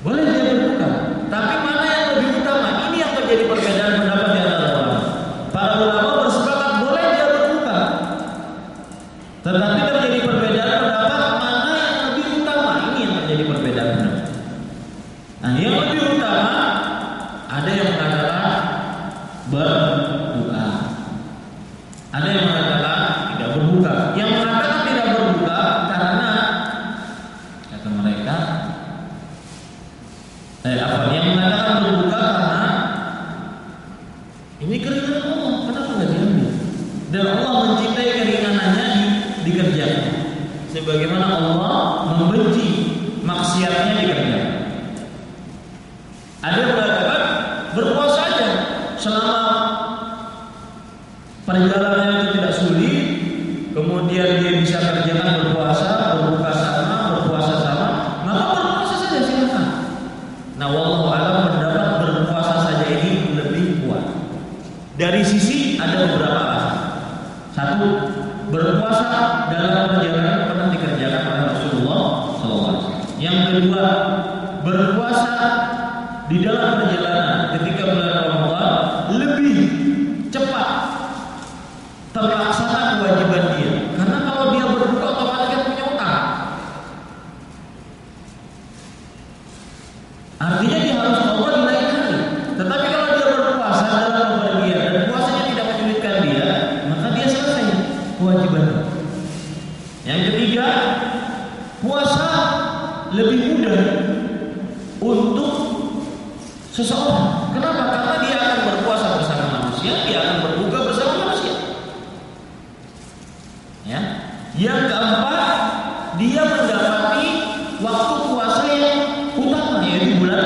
Boleh dia berbuka. Tapi mana yang lebih utama? Ini yang terjadi perbedaan pendapat di antara ulama. Para ulama bersepakat boleh dia berbuka. Tetapi terjadi perbedaan pendapat mana yang lebih utama. Ini yang terjadi perbedaan pendapat. Nah, yang lebih utama ada yang mengatakan berbuka, ada yang mengatakan tidak berbuka. Yang mengatakan tidak berbuka karena kata mereka, yang mengatakan berbuka karena ini keringanan Allah, kenapa nggak diambil? Dan Allah mencintai keringanannya dikerjakan, sebagaimana Allah membenci maksiatnya dikerjakan. Ada yang mengatakan berpuasa aja selama perjalanannya itu tidak sulit, kemudian dia bisa kerjakan berpuasa, berbuka sama, berpuasa sama, maka berpuasa saja silakan. Nah, wallahu a'lam, pendapat berpuasa saja ini lebih kuat. Dari sisi ada beberapa alasan. Satu, berpuasa dalam perjalanan pernah dikerjakan oleh Rasulullah SAW. Yang kedua, berpuasa di dalam perjalanan ketika bulan Ramadan lebih cepat terlaksana kewajiban dia. Karena kalau dia berbuka otomatis kan punya utang. Artinya dia harus Allah di lain hari. Tetapi kalau dia berpuasa dalam bepergian dan puasanya tidak menyulitkan dia, maka dia selesai kewajibannya. Yang ketiga, puasa lebih mudah untuk seseorang. Kenapa? Karena dia akan berpuasa bersama manusia, dia akan berbuka bersama manusia. Ya. Yang keempat, dia mendapati waktu puasa yang utama, yaitu bulan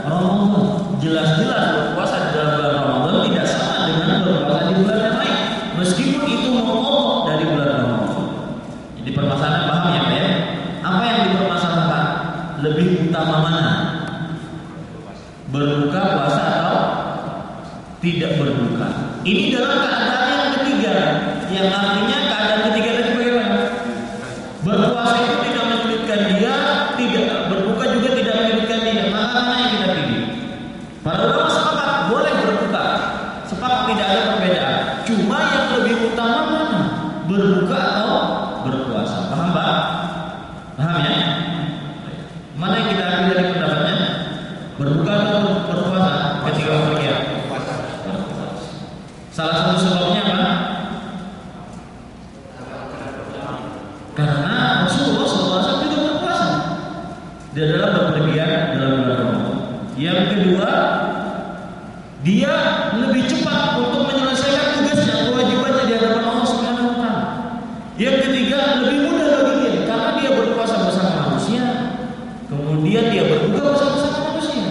Ramadan. Jelas-jelas berpuasa di dalam bulan Ramadan tidak sama dengan berpuasa di bulan yang lain, meskipun itu memotong dari bulan Ramadan. Jadi permasalahan paham ya, Pak? Apa yang dipermasalahkan? Lebih utama mana? Berbuka puasa atau tidak berbuka? Ini dalam keadaan yang ketiga, yang artinya keadaan ketiga tadi bagaimana? Berpuasa itu tidak menyulitkan dia, tidak berbuka juga tidak menyulitkan dia. Maka mana yang kita pilih? Para ulama sepakat boleh berbuka, sepakat tidak ada perbedaan. Cuma yang lebih utama mana? Berbuka atau berpuasa? Paham Pak? Paham ya? Mana yang kita ambil dari pendapatnya? Berbuka atau berpuasa ketika bepergian? Salah satu sebabnya apa? Karena Rasulullah SAW juga berpuasa dia dalam bepergian dalam bulan Ramadan. Yang kedua, dia lebih cepat untuk menyelesaikan tugasnya, kewajibannya di hadapan Allah Subhanahu wa taala. Yang ketiga, lebih mudah bagi dia karena dia berpuasa bersama manusia, kemudian dia berbuka bersama manusia.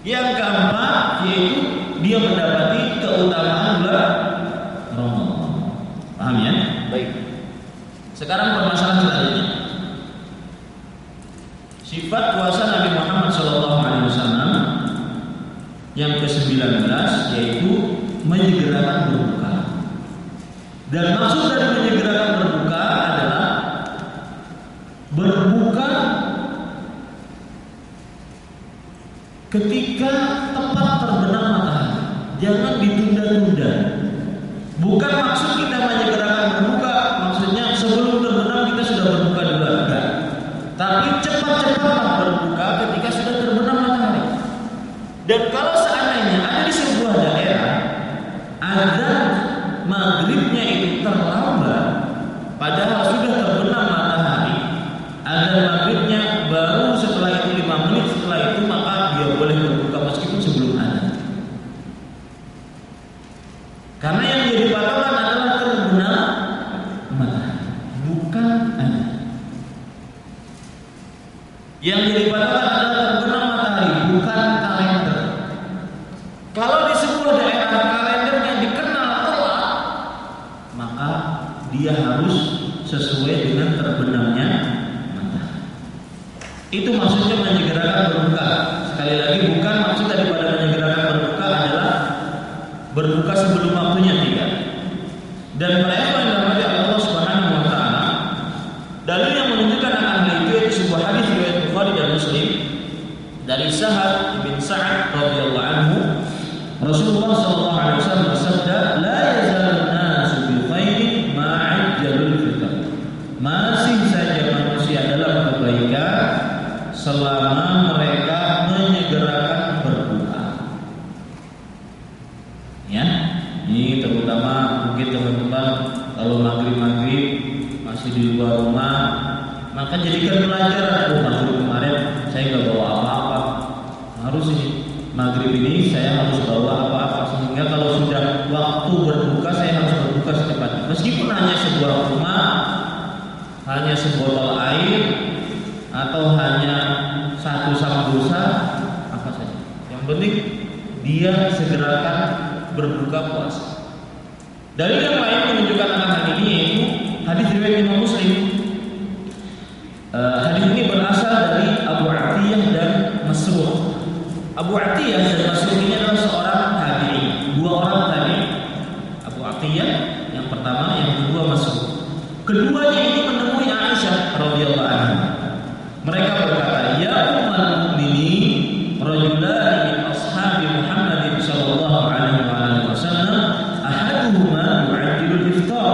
Yang keempat, yaitu dia mendapati keutamaan bulan Ramadan. Paham ya? Baik. Sekarang permasalahan selanjutnya. Sifat puasa Nabi Muhammad SAW yang ke-19 yaitu menyegerakan berbuka. Dan maksud dari menyegerakan berbuka adalah berbuka ketika tepat terbenam matahari. Jangan ditunda-tunda. Bukan maksud kita menyegerakan berbuka, maksudnya sebelum terbenam kita sudah berbuka duluan, enggak. Tapi cepat-cepatlah berbuka ketika sudah terbenam matahari. Dan kalau seandainya ada di sebuah daerah azan maghribnya itu terlambat, padahal sudah terbenam matahari, azan maghribnya baru setelah itu 5 menit setelah itu, maka dia boleh berbuka meskipun sebelum azan. Karena yang jadi patokan adalah terbenam matahari, bukan azan. Yang jadi patokan adalah terbenam matahari, bukan kalender. Kalau di sebuah daerah kalendernya dikenal telat, maka dia harus sesuai dengan terbenamnya matahari. Itu maksudnya menyegerakan berbuka. Sekali lagi, bukan maksud daripada menyegerakan berbuka adalah berbuka sebelum waktunya, tidak. Dan mereka yang dirahmati Allah Subhanahu wa taala, dalil yang menunjukkan akan hal itu yaitu sebuah hadis riwayat Bukhari dan Muslim dari Sahal bin Sa'ad radhiyallahu anhu. Rasulullah sallallahu alaihi wasallam bersabda, "La yazalun nasu bi khairin ma 'ajjalul fitr." selama mereka menyegerakan berbuka. Ya, ini terutama mungkin teman-teman kalau maghrib masih di luar rumah, maka jadikan pelajaran. Maghrib kemarin saya nggak bawa apa-apa, harus ini maghrib ini saya harus bawa apa-apa, sehingga kalau sudah waktu berbuka saya harus berbuka secepatnya. Meskipun hanya sebuah rumah, hanya sebotol air, atau hanya satu sambusa, apa saja. Yang penting dia segerakan berbuka puasa. Dalil yang lain menunjukkan akan hal ini yaitu hadis riwayat Imam Muslim. Hadis ini berasal dari Abu Atiyah dan Masruq. Abu Atiyah dan Masruq ini adalah seorang tabi'in, dua orang tabi'in. Abu Atiyah yang pertama, yang kedua Masruq. Keduanya ini menemui Aisyah radhiyallahu anha. Mereka berkata, "Ya ummul mukminin, rajulani min ashabi Muhammad sallallahu alaihi wasallam, ahaduhuma yu'ajjilu al-iftar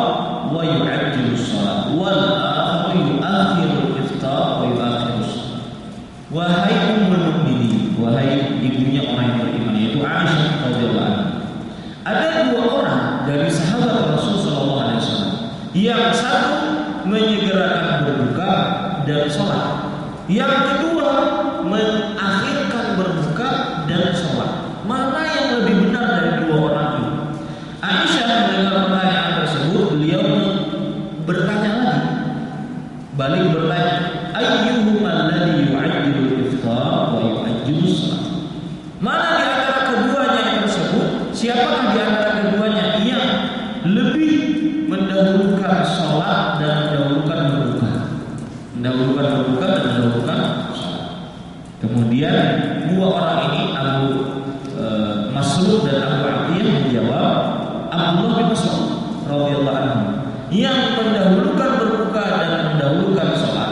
wa yu'ajjilu as-salat, wal akharu yu'akhiru al-iftar wa yu'akhiru as-salat." Wahai ummul mukminin, wahai ibunya orang yang beriman, yaitu Aisyah radhiyallahu anha. Ada dua orang dari sahabat Rasul sallallahu alaihi wasallam yang satu menyegerakan berbuka dan sholat, yang kedua mengakhirkan berbuka dan sholat. Mana yang lebih benar dari dua orang ini? Aisyah mendengar pertanyaan tersebut, beliau bertanya lagi, balik bertanya, ayyuhuma alladhi yu'ajjilu al-iftar wa yu'ajjilu as-salat? Mana di antara keduanya yang tersebut, siapakah di antara keduanya yang lebih mendahulukan sholat dan mendahulukan berbuka? Mendahulukan berbuka dan mendahulukan sholat. Kemudian dua orang ini, Abu Masruq dan Abu Atiyah, menjawab, Abdullah bin Mas'ud radhiyallahu anhu, yang mendahulukan berbuka dan mendahulukan sholat,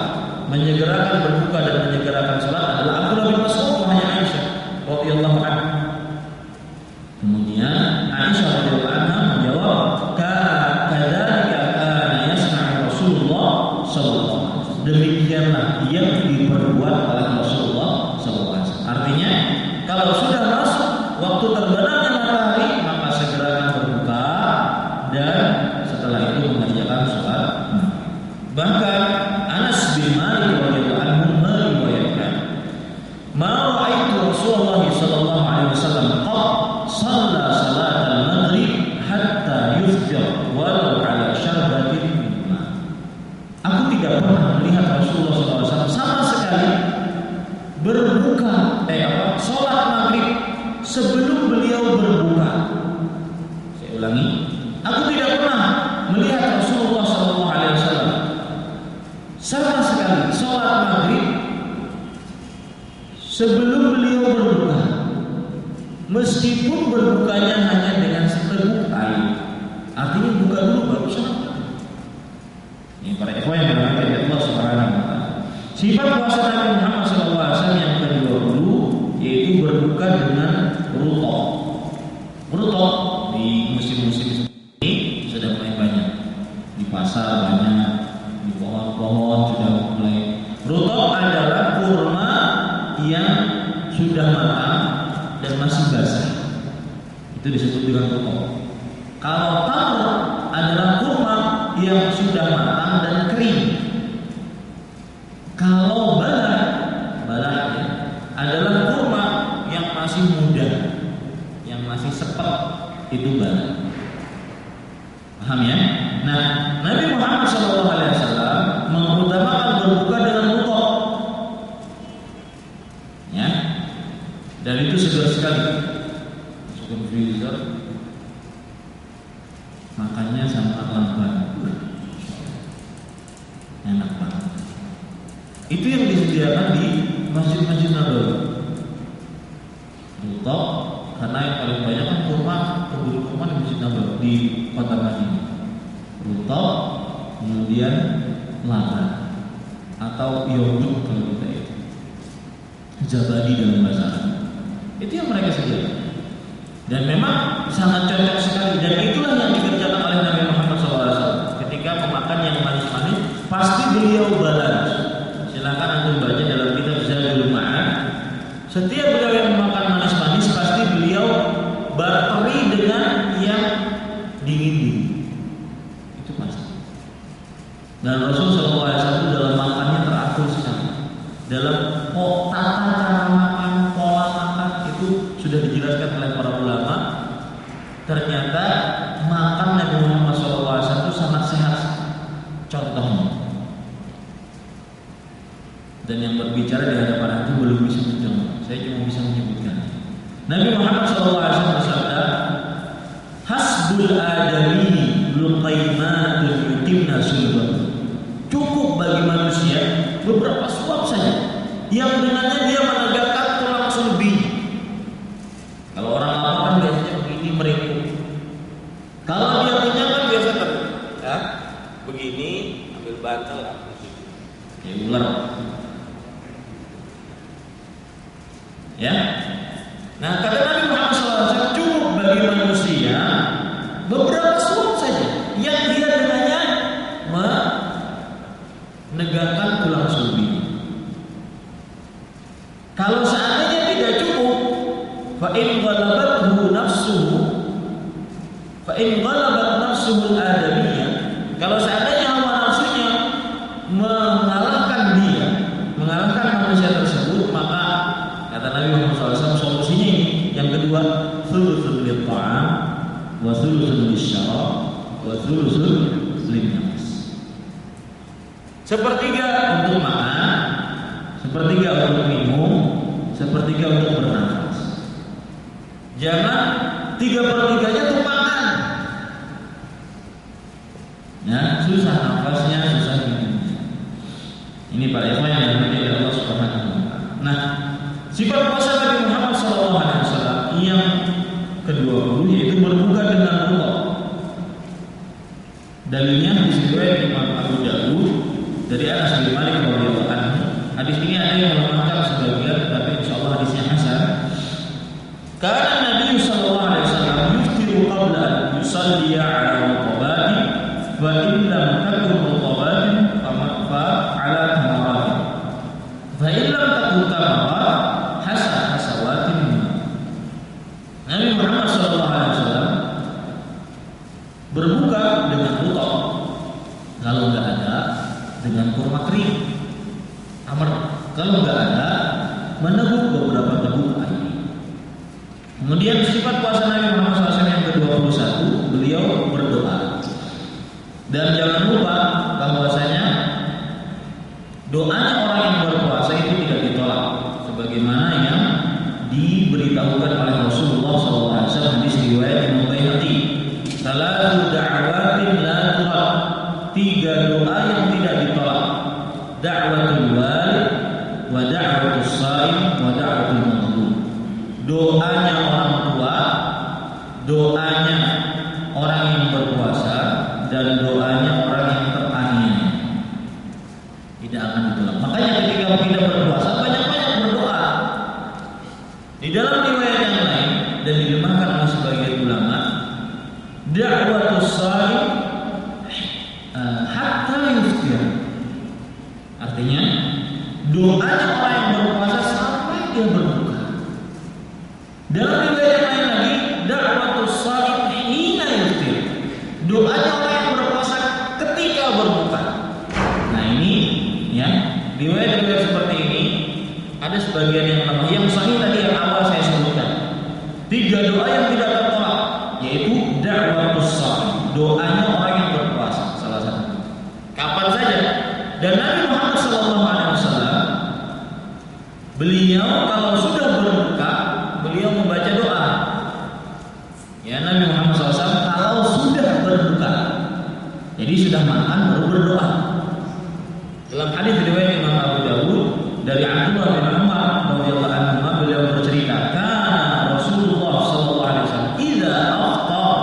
menyegerakan berbuka dan menyegerakan sholat adalah Abdullah bin Mas'ud, wahai Aisyah radhiyallahu anha. Kemudian Aisyah radhiyallahu anha menjawab, kadzalika kana yasna'u Rasulullah sallallahu alaihi wasallam. Demikianlah yang diperbuat oleh Rasulullah sallallahu alaihi wasallam. Artinya, kalau sudah masuk waktu terbenamnya matahari, maka segerakan berbuka dan setelah itu mengerjakan sholat. Bahkan Anas bin Malik radhiyallahu anhu meriwayatkan, "Ma ra'aitu Rasulullah sallallahu alaihi wasallam qad shalla salat al-maghrib hatta yuftir walau ala syarbatin min ma." Aku tidak pernah melihat Rasulullah sallallahu alaihi wasallam sama sekali berbuka salat maghrib sebelum beliau berbuka. Saya ulangi, aku tidak pernah melihat Rasulullah sallallahu alaihi wasallam sama sekali salat maghrib sebelum beliau berbuka, meskipun berbukanya hanya dengan seteguk air. Artinya buka dulu baru salat. Ini para ikhwan yang dirahmati Allah Subhanahu wa taala. Sifat puasa Nabi Muhammad SAW yang ke-20 yaitu berbuka dengan rutok. Rutok di musim-musim ini sudah mulai banyak, di pasar banyak, di pohon-pohon sudah mulai. Rutok adalah kurma yang sudah matang dan masih basah, itu disebut dengan rutok. Kalau tamr adalah kurma yang sudah matang dan kering. Kalau balah adalah kurma yang masih muda, yang masih sepet, itu balah. Paham ya? Nah, Nabi Muhammad SAW mengutamakan berbuka dengan rutok, ya, dan itu segar sekali. Masukkan freezer, makannya sangat lambat, enak banget. Itu yang disediakan di masjid-masjid Nabawi. Rutok, karena yang paling banyak kan kurma, kebun kurma di Masjid Nabawi di kota Madinah. Rutok, kemudian laban atau yogurt kalau kita itu, zabadi dalam bahasa Arab. Itu yang mereka sediakan. Dan memang sangat cocok sekali. Dan itulah yang dikerjakan oleh Nabi Muhammad SAW. Ketika memakan yang manis-manis, pasti beliau balas. Silakan antum baca dalam kitab Zadul Setiap beliau yang makan manis-manis pasti beliau barteri dengan yang dingin-dingin. Itu pasti. Dan Rasulullah SAW dalam makannya teratur sekali. Dalam tata cara makan, pola makan itu sudah dijelaskan oleh para ulama. Ternyata makan Nabi Muhammad SAW itu sangat sehat. Contohnya. Dan yang berbicara di hadapan itu belum bisa mencontoh. Saya cuma bisa menyebutkan. Nabi Muhammad SAW bersabda, "Hasbul adami luqaimatun yutimna sulbah." Cukup bagi manusia beberapa suap saja yang dengannya dia menegakkan tulang sulbi. Kalau orang lapar kan biasanya begini meringkuk. Kalau dia kenyang kan biasa ya, begini ambil bantal ya ular. Ya. Nah, kata Nabi Muhammad SAW, cukup bagi manusia beberapa suap saja yang dia dengannya menegakkan tulang sulbi. Kalau seandainya tidak cukup, fa in ghalabat nafsuhu al-adamiyah, kalau seandainya hawa nafsunya mengalahkan manusia tersebut, maka kata Nabi Muhammad SAW solusinya ini. Yang kedua, thuluthun lit-ta'am wa thuluthun lis-syarab wa thuluthun lin-nafs. Sepertiga untuk makan, sepertiga untuk minum, sepertiga untuk bernafas. Jangan 3/3 untuk makan. Ya, susah nafasnya, susah minumnya. Ini para ikhwan yang dimuliakan Allah Subhanahu wa taala. Nah, sifat puasa Nabi Muhammad SAW yang ke-20 yaitu berbuka dengan Allah. Dalilnya disebutkan Imam Abu Dawud dari Anas bin Malik radhiyallahu anhu. Hadis ini ada yang melemahkan sebagian, tapi insyaallah hadisnya hasan. Karena Nabi sallallahu alaihi wasallam yuftiru qabla an yusalli 'ala raqabati fa in lam takun raqabatin fa 'ala tamaratin. Fa in lam takun tamarat hasawatin. Nabi Muhammad sallallahu alaihi wasallam berbuka dengan rutab. Kalau enggak ada dengan kurma kering. Kalau enggak ada meneguk beberapa teguk air. Kemudian sifat puasa Nabi Muhammad SAW yang ke-21, beliau berdoa. Dan jangan lupa bahwasanya doanya orang yang berpuasa itu tidak ditolak, sebagaimana yang diberitahukan oleh Rasulullah SAW di riwayat Imam Baihaqi. Salatu da'awatin la turad. 3 doa yang tidak ditolak. Da'watul walid wa da'watus shaim wa da'watul mazlum. Doanya orang tua, doanya orang yang berpuasa, dan doanya orang yang teraniaya tidak akan ditolak. Makanya ketika kita berpuasa banyak-banyak berdoa. Di dalam riwayat yang lain dan dilemahkan oleh sebagian ulama, da'watus shaim hatta yuftir. Artinya doanya orang yang berpuasa sampai dia berbuka. Dalam riwayat yang lain lagi, da'watus shaim hina yuftir. Doanya orang yang berpuasa ketika berbuka. Nah ini ya, riwayat-riwayat seperti ini ada sebagian yang lemah. Yang sahih tadi yang awal saya sebutkan. 3 doa yang tidak tertolak, yaitu da'watus shaim, doanya orang yang berpuasa, salah satu. Kapan saja. Dan Nabi Muhammad SAW, beliau kalau sudah berbuka, beliau membaca doa. Ya, Nabi Muhammad SAW kalau sudah berbuka, jadi sudah makan baru berdoa. Dalam hadis riwayat Imam Abu Dawud dari Abdullah bin Umar radhiyallahu anhu, beliau bercerita, kana Rasulullah sallallahu alaihi wasallam idza afṭara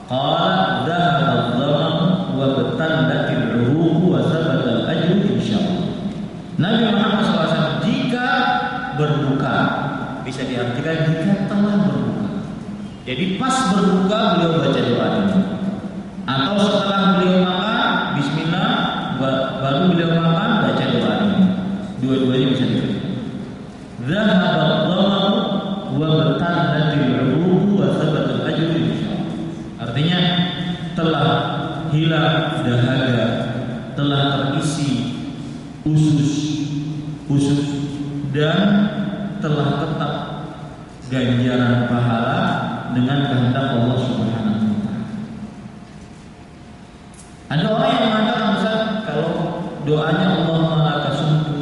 qala dhahaba adh-dhamam wa batandatil 'uruq wa thabata al-ajru insyaallah. Nabi Muhammad SAW jika berbuka, bisa diartikan jika telah berbuka. Jadi pas berbuka beliau baca doa ini. Atau setelah beliau makan, bismillah, baru beliau makan baca doa ini. Dua-duanya bisa dikerjakan. zahabil uruq wa thabatal ajru insyaallah. Artinya telah hilang dahaga, telah terisi usus dan telah tetap ganjaran pahala dengan kehendak Allah Subhanahu wa taala. Ada orang yang mengatakan, Ustaz, kalau doanya Allahumma laka sumtu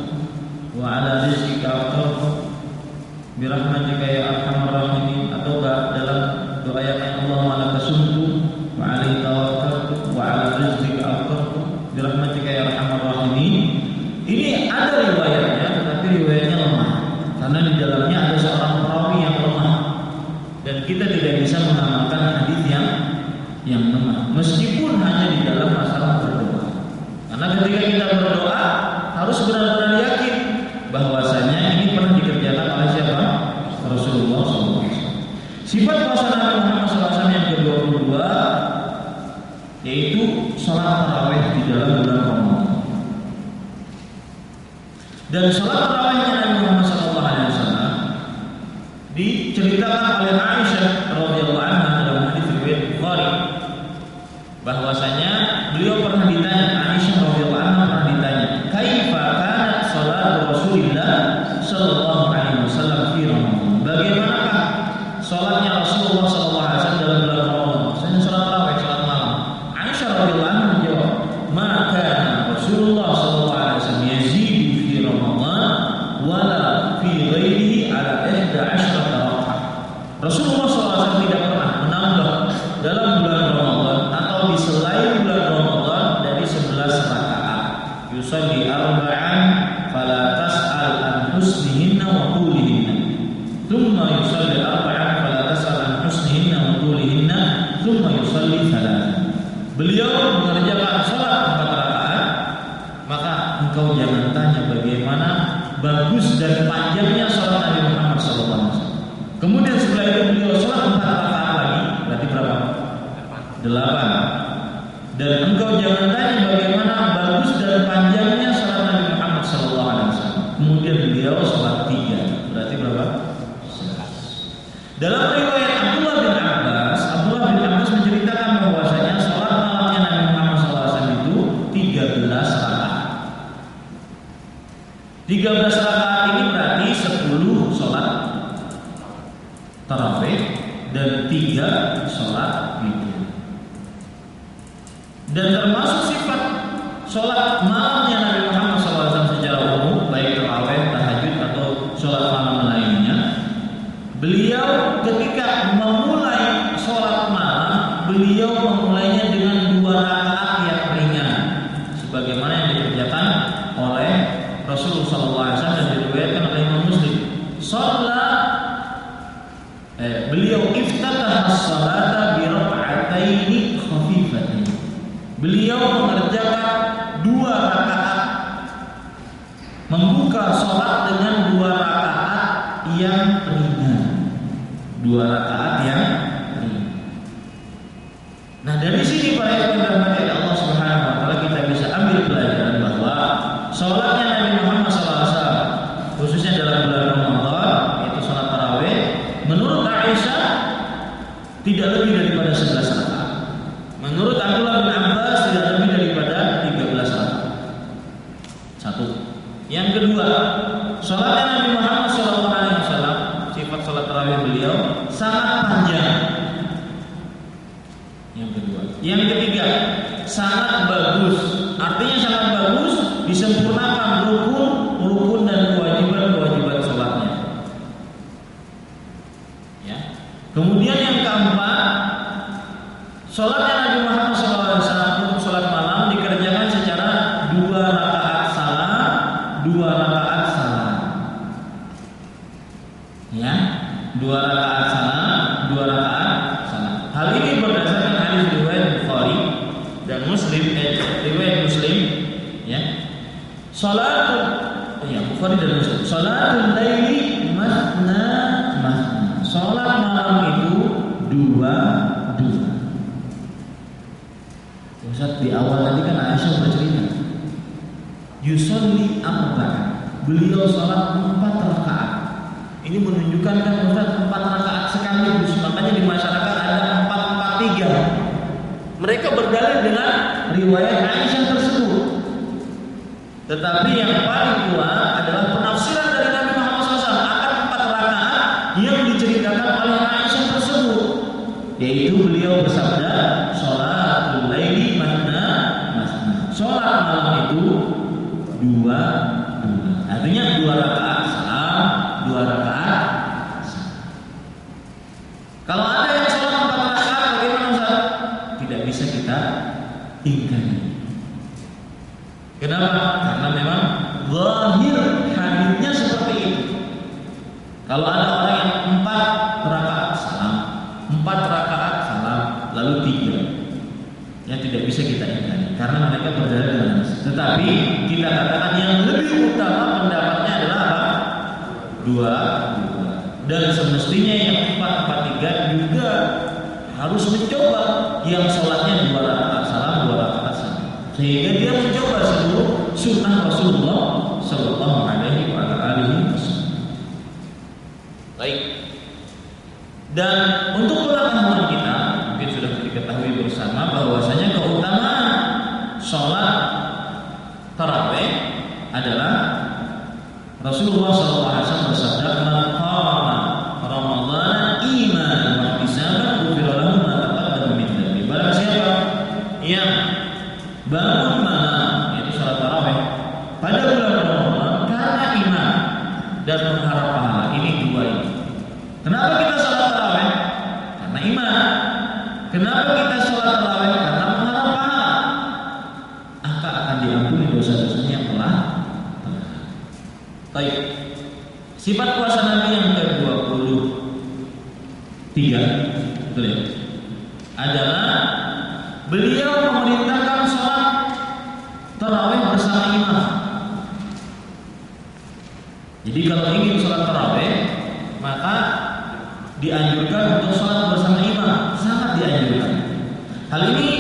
wa ala rizqika aftartu bi rahmatika ya arhamar rahimin, atau dalam doa yang Allahumma laka sumtu wa alaihi tawakkaltu wa ala rizqika aftartu bi rahmatika ya arhamar rahimin. Ini ada riwayatnya, tetapi riwayatnya lemah karena di dalamnya ada seorang perawi yang lemah dan kita tidak bisa mengamalkan hadis yang lemah meskipun hanya di dalam masalah berdoa. Karena ketika kita berdoa harus benar-benar yakin bahwasanya ini pernah dikerjakan oleh siapa? Rasulullah SAW. Sifat puasa Nabi Muhammad SAW yang ke-22 yaitu sholat tarawih di dalam bulan Ramadan. Dan sholat tarawihnya Nabi Muhammad SAW diceritakan oleh Aisyah radhiyallahu anha dalam hadis riwayat Bukhari bahwasanya beliau pernah ditanya, Aisyah radhiyallahu anha pernah ditanya, "Kaifa kanat salat Rasulullah sallallahu alaihi wasallam fi Ramadan?" Bagaimanakah salatnya Rasulullah sallallahu alaihi wasallam dalam bulan Ramadan? Maksudnya salat tarawih, salat malam. Aisyah radhiyallahu anha menjawab, "Ma kana Rasulullah sallallahu alaihi wasallam yazidu fi Ramadan wala fi ghairihi ala 11 rakaat." Rasulullah SAW tidak pernah menambah dalam bulan Ramadan atau di selain bulan Ramadan dari 11 rakaat. Yusalli arba'an fala tas'al an husnihinna wa qulihinna. Thumma yusalli arba'an fala tas'al an husnihinna wa qulihinna. Thumma yusalli thalathan. Beliau mengerjakan salat 4 rakaat, maka engkau jangan tanya bagaimana bagus dan panjangnya salat Nabi Muhammad SAW. Kemudian setelah itu beliau salat 4 rakaat lagi, berarti berapa? 8. Dan engkau jangan tanya bagaimana bagus dan panjangnya salat Nabi Muhammad SAW. Kemudian beliau salat 3, berarti berapa? 11. Dalam riwayat Abdullah bin Abbas menceritakan bahwasanya salat malamnya Nabi Muhammad SAW itu 13 rakaat. 13 rakaat ini berarti 10 salat tarawih dan 3 salat witir. Dan termasuk sifat salat malamnya Nabi Muhammad SAW secara umum, baik tarawih, tahajud atau salat malam lainnya, beliau ketika memulai salat malam, beliau memulainya dengan 2 rakaat yang ringan, sebagaimana yang dikerjakan oleh Rasulullah SAW dan diriwayatkan oleh Imam Muslim. Beliau iftataha as-salata bi raka'ataini khafifatain. Beliau mengerjakan 2 rakaat, membuka salat dengan 2 rakaat yang ringan. 2 rakaat yang ringan. Nah, dari sini para ikhwan dirahmati Allah Subhanahu wa taala kita bisa ambil pelajaran bahwa salatnya Nabi Muhammad SAW khususnya dalam bulan Ramadan yaitu salat tarawih menurut Aisyah tidak lebih daripada 11 rakaat. Menurut Abdullah bin Abbas tidak lebih daripada 13 rakaat. 1. Yang kedua, salatnya Nabi Muhammad SAW, sifat salat tarawih beliau sangat panjang. Yang kedua. Yang ketiga, sangat bagus. Artinya sangat bagus, disempurnakan rukun dan kewajiban salatnya. Ya. Kemudian yang keempat, salatnya Nabi Muhammad SAW untuk salat malam dikerjakan secara 2 rakaat salam, 2 rakaat salam. Ya, 2 rakaat salam, 2 rakaat salam. Hal ini berdasarkan hadis riwayat Bukhari dan Muslim, riwayat Muslim, ya. Bukhari dan Muslim. Salatul laili masna masna. Salat malam itu 2. Ustaz, di awal tadi kan Aisyah bercerita yusolli arba'an, beliau salat 4 rakaat. Ini menunjukkan kan Ustaz 4 rakaat sekaligus. Makanya di masyarakat ada 4-4-3. Mereka berdalil dengan riwayat Aisyah tersebut. Tetapi yang paling kuat adalah penafsiran dari Nabi Muhammad SAW akan 4 rakaat yang diceritakan oleh Aisyah tersebut. Yaitu beliau bersabda, "Sholatul laili masna masna." Sholat malam itu 2. Artinya 2 rakaat salam, 2 rakaat salam. Kalau ada yang sholat 4 rakaat, bagaimana Ustaz? Tidak bisa kita ingkari. Kenapa? Karena memang zahir hadisnya seperti itu. Kalau ada orang yang 4 rakaat salam, 4 rakaat salam, lalu 3, ya tidak bisa kita ingkari karena mereka berdalil dengan hadis. Tetapi kita katakan yang lebih utama pendapatnya adalah apa? 2. Dan semestinya yang 4-4-3 juga harus mencoba yang sholatnya 2 rakaat salam, 2 rakaat salam, sehingga dia mencoba seluruh sunnah Rasulullah Sallallahu Alaihi Wasallam. Baik. Dan untuk pengetahuan kita, mungkin sudah diketahui bersama bahwasanya keutamaan sholat tarawih adalah Rasulullah SAW bersabda, "Man qama Ramadhan imanan wa ihtisaban ghufira lahu ma taqaddama min dhanbi." Barang siapa yang bangun malam, yaitu sholat tarawih pada bulan Ramadan karena iman dan mengharap pahala, ini 2 ini. Kenapa kita sholat tarawih? Karena iman. Kenapa kita sholat tarawih? Karena mengharap pahala. Akan diampuni dosa-dosanya yang telah. Baik. Sifat puasa Nabi yang ke-23, betul ya? Adalah beliau memerintahkan sholat tarawih bersama imam. Jadi kalau ingin sholat tarawih, maka dianjurkan untuk sholat bersama imam, sangat dianjurkan. Hal ini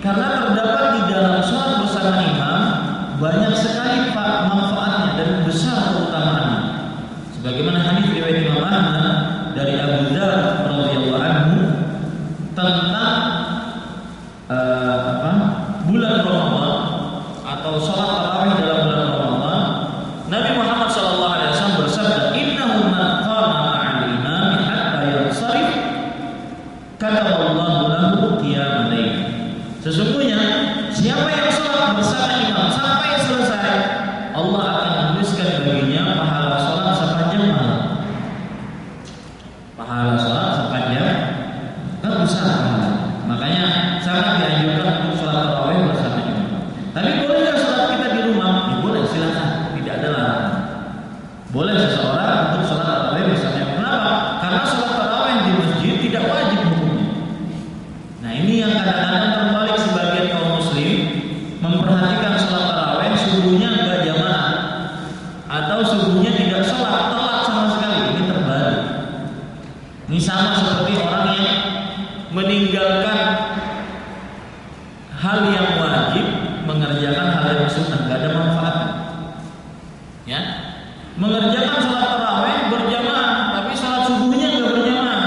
karena terdapat di dalam sholat bersama imam banyak sekali manfaatnya dan besar keutamaannya. Sebagaimana hadis riwayat Imam Ahmad dari Abu Dzar radhiyallahu anhu tentang bulan Ramadan atau sholat tarawih dalam bulan Ramadan, Nabi Muhammad SAW bersabda, "Innahu man qama ma'al imam hatta yansharif kataballahu lahu qiyamul lail." Sesungguhnya siapa yang sholat bersama imam sampai selesai, Allah akan menuliskan baginya pahala sholat sepanjang malam. Pahala sholat sepanjang, kan besar pahala. Makanya sangat dianjurkan untuk sholat tarawih bersama imam. Tapi boleh nggak sholat kita di rumah? Ya boleh, silakan, tidak ada larangan. Boleh seseorang untuk sholat tarawih bersama imam. Kenapa? Karena sholat tarawih di masjid tidak wajib hukumnya. Nah ini yang kadang-kadang terbalik, sebagian kaum muslim memperhatikan sholat tarawih subuhnya enggak jamaah atau subuhnya tidak sholat, telat sama sekali. Ini terbalik. Ini sama seperti orang yang meninggalkan hal yang wajib, mengerjakan hal yang sunnah, enggak ada manfaatnya. Ya, mengerjakan sholat tarawih berjamaah, tapi sholat subuhnya enggak berjamaah.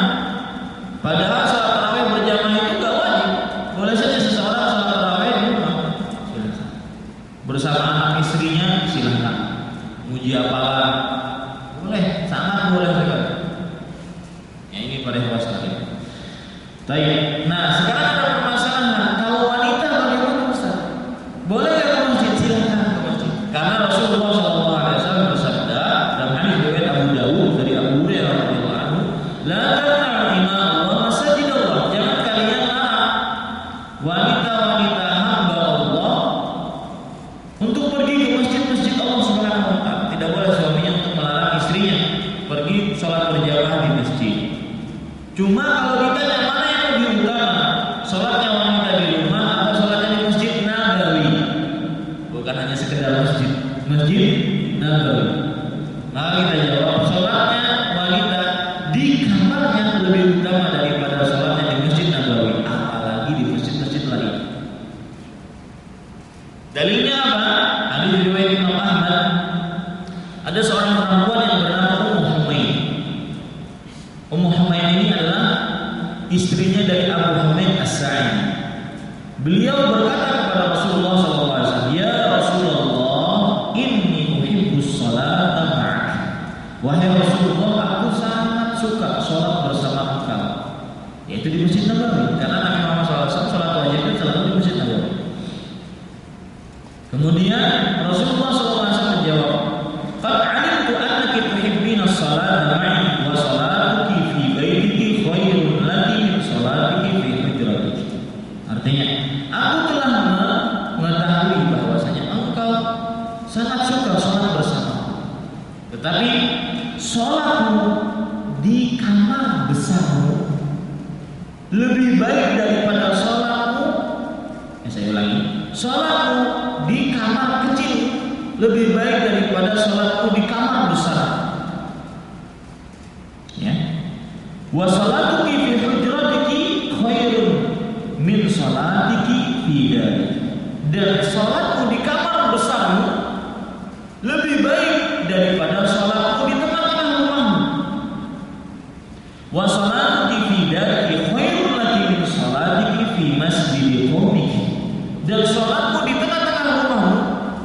Padahal sholat tarawih berjamaah itu enggak wajib. Boleh saja seseorang sholat tarawih di rumah, silakan. Bersama anak istrinya, silakan. Muji hafalan, boleh, sangat boleh sekali. Ya ini pada puasa kita. Baik. Nah sekarang ada permasalahan. Kalau wanita bagaimana Ustaz? Boleh nggak ke masjid? Silakan ke masjid. Karena Rasulullah SAW bersabda dalam hadis riwayat Abu Dawud dari Abu Hurairah radhiyallahu anhu, "La tamna'u ima Allah masajidallah." Jangan kalian larang wanita-wanita hamba Allah untuk pergi ke masjid-masjid Allah Subhanahu wa taala. Tidak boleh suaminya untuk melarang istrinya pergi sholat berjamaah di masjid. Cuma kalau ditanya mana yang lebih utama, sholatnya wanita di rumah atau sholatnya di masjid Nabawi, bukan hanya sekedar masjid, masjid Nabawi, maka kita jawab sholatnya wanita di kamarnya lebih utama daripada sholatnya di masjid Nabawi, apalagi di masjid-masjid lain. Dalilnya apa? Hadis riwayat Imam Ahmad, ada seorang perempuan yang bernama Ummu Humaid. Ummu Humaid ini adalah istrinya dari Abu Humaid As-Sa'idi. Beliau berkata kepada Rasulullah SAW, "Ya Rasulullah, inni uhibbus salata ma'aka." Wahai Rasulullah, aku sangat suka sholat bersama engkau. Yaitu di Masjid Nabawi, karena Nabi Muhammad SAW sholat wajib itu selalu di Masjid Nabawi. Kemudian Rasulullah SAW menjawab, "Qad 'alimtu annaki tuhibbina as-salata ma'i wa salatuki fi baitiki khairun laki min salatiki fi hujratiki." Artinya, aku telah mengetahui bahwasanya engkau sangat suka sholat bersama. Tetapi sholatmu di kamar besarmu lebih baik daripada sholatmu. Saya ulangi, sholatmu di kamar kecil lebih baik daripada sholatku di kamar besar. Ya. Wa salatuki fi hujratiki khairun min salatiki fi dari. Dan sholatku di kamar besarmu lebih baik daripada sholatku di tengah-tengah rumahmu. Wa salatuki fi dari khairun laki min salatiki fi masjidi qaumiki. Dan sholatmu di tengah-tengah rumahmu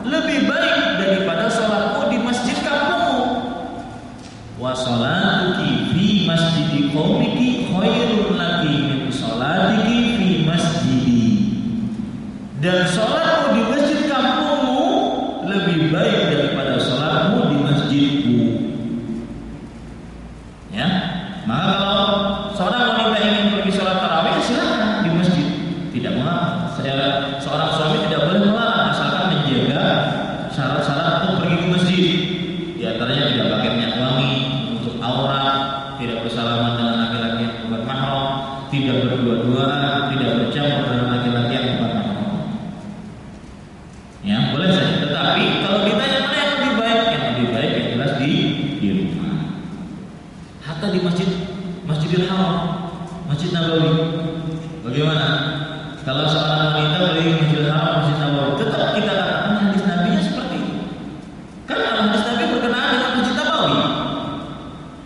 lebih baik daripada sholatmu di masjid kampungmu. Wa salatuki fi masjidi qaumiki khairun laki min salatiki fi masjidi. Dan sholatmu di masjid kampungmu lebih baik daripada sholatmu di masjidku. Ya, maka kalau seorang wanita ingin pergi sholat tarawih, silakan di masjid. Tidak mengapa. Seorang suami tidak boleh melarang asalkan menjaga syarat-syarat untuk pergi ke masjid. Di antaranya tidak pakai minyak wangi untuk aurat, tidak bersalaman dengan laki-laki yang bukan mahram, tidak berdua-duaan, tidak bercampur dengan laki-laki yang bukan mahram. Ya, boleh saja. Tetapi kalau ditanya mana yang lebih baik yang jelas di rumah. Hatta di Masjidil Haram, Masjid Nabawi. Bagaimana? Kalau seorang wanita pergi ke Masjidil Haram, Masjid Nabawi, tetap kita katakan hadis Nabi-nya seperti itu. Karena hadis Nabi berkenaan dengan Masjid Nabawi.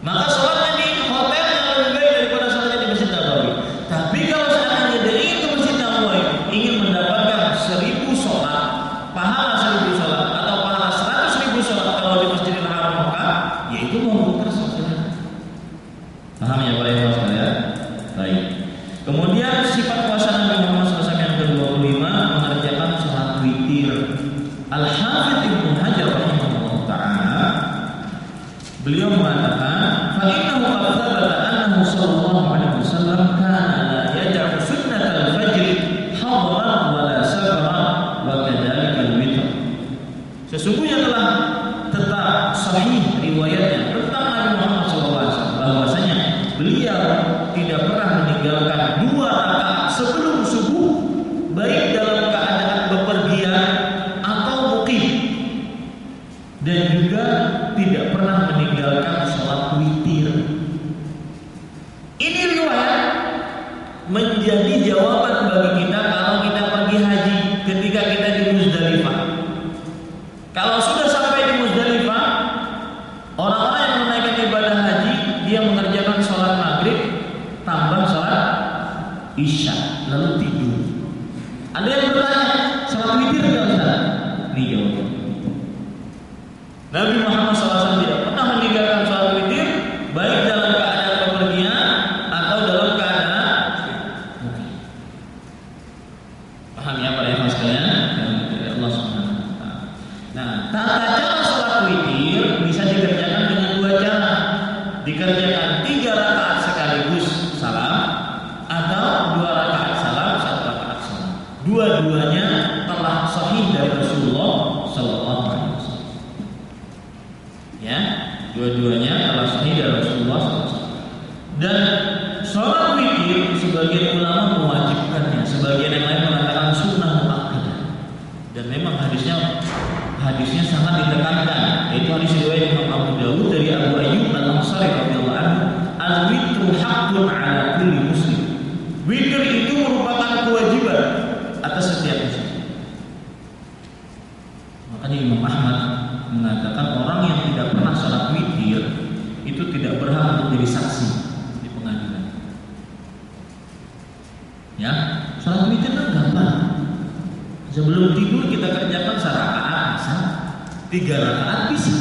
Maka sholatnya di hotel yang lebih baik daripada sholatnya di Masjid Nabawi. Tapi kalau seandainya dia ingin ke Masjid Nabawi, ingin mendapatkan 1000 sholat, pahala 1000 sholat atau pahala 100.000 sholat kalau di Masjidil Haram, maka yaitu mau terus. Paham ya Pak Ibu sekalian? Baik. Kemudian sifat puasa Nabi Muhammad SAW yang ke-25 mengerjakan sholat witir. Al-Hafidz Ibnu Hajar rahimahullah ta'ala beliau mengatakan, "Fa innahu qad thabata annahu sallallahu alaihi wasallam kana la yad'u sunnatal fajr hadran wa la safaran wa kadzalika al-witr." Sesungguhnya telah tetap sahih riwayatnya tentang Nabi Muhammad SAW bahwasanya beliau tidak pernah meninggalkan 2 rakaat sebelum subuh, baik dalam keadaan bepergian atau mukim, dan juga tidak pernah meninggalkan sholat witir. Ini riwayat menjadi jawaban bagi kita kalau kita pergi haji ketika kita di Muzdalifah. Kalau sudah sampai di Muzdalifah, orang-orang yang menunaikan ibadah haji, dia mengerjakan sholat maghrib tambah sholat isya lalu tidur. Ada yang bertanya, sholat witir tidak Ustaz? Ini jawabnya. Nabi Muhammad SAW tidak pernah meninggalkan sholat witir, baik dalam keadaan bepergian atau dalam keadaan mukim. Paham ya para ikhwan sekalian? Allah Subhanahu wa taala. Nah, tata cara sholat witir bisa dikerjakan dengan 2 cara. Dikerjakan 3 rakaat sekaligus salam atau 2 rakaat salam, 1 rakaat salam. Dua-duanya telah sahih dari Rasulullah sallallahu alaihi wasallam. Ya, dua-duanya telah sahih dari Rasulullah sallallahu alaihi wasallam. Dan sholat witir sebagian ulama mewajibkannya, sebagian yang lain mengatakan sunnah muakkadah. Dan memang hadisnya sangat ditekankan, yaitu hadis riwayat Imam Abu Dawud dari Abu Ayyub Al-Ansari radhiyallahu anhu, "Al-witru haqqun 'ala kulli muslim." Witir itu merupakan kewajiban atas setiap muslim. Makanya Imam Ahmad mengatakan orang yang tidak pernah sholat witir itu tidak berhak untuk jadi saksi. Sebelum tidur kita kerjakan serakaat bisa, 3 rakaat bisa.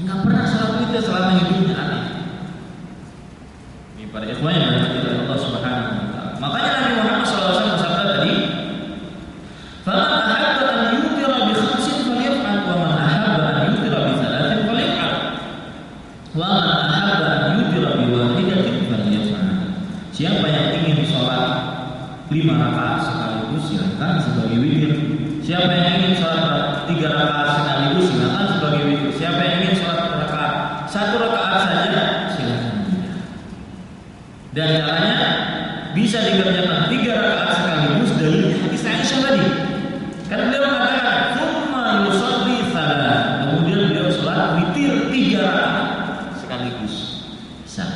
Nggak pernah salat witir selama hidupnya, aneh. Ini para ikhwan yang dirahmati oleh Allah Subhanahu wa taala. Makanya Nabi Muhammad SAW bersabda tadi, "Faman ahabba an yutira bi khamsin falyaf'al wa man ahabba an yutira bi thalathin falyaf'al. Wa man ahabba an yutira bi wahidatin falyaf'al." Siapa yang ingin sholat 5 rakaat sekaligus silakan sebagai witir. Siapa yang ingin sholat 3 rakaat sekaligus silakan sebagai witir. Siapa yang ingin sholat 1 rakaat saja silakan. Dan caranya bisa dikerjakan 3 rakaat sekaligus dari hadis Aisyah tadi. Karena beliau mengatakan, "Tsumma yusalli salat." Kemudian beliau sholat witir 3 rakaat sekaligus. Bisa.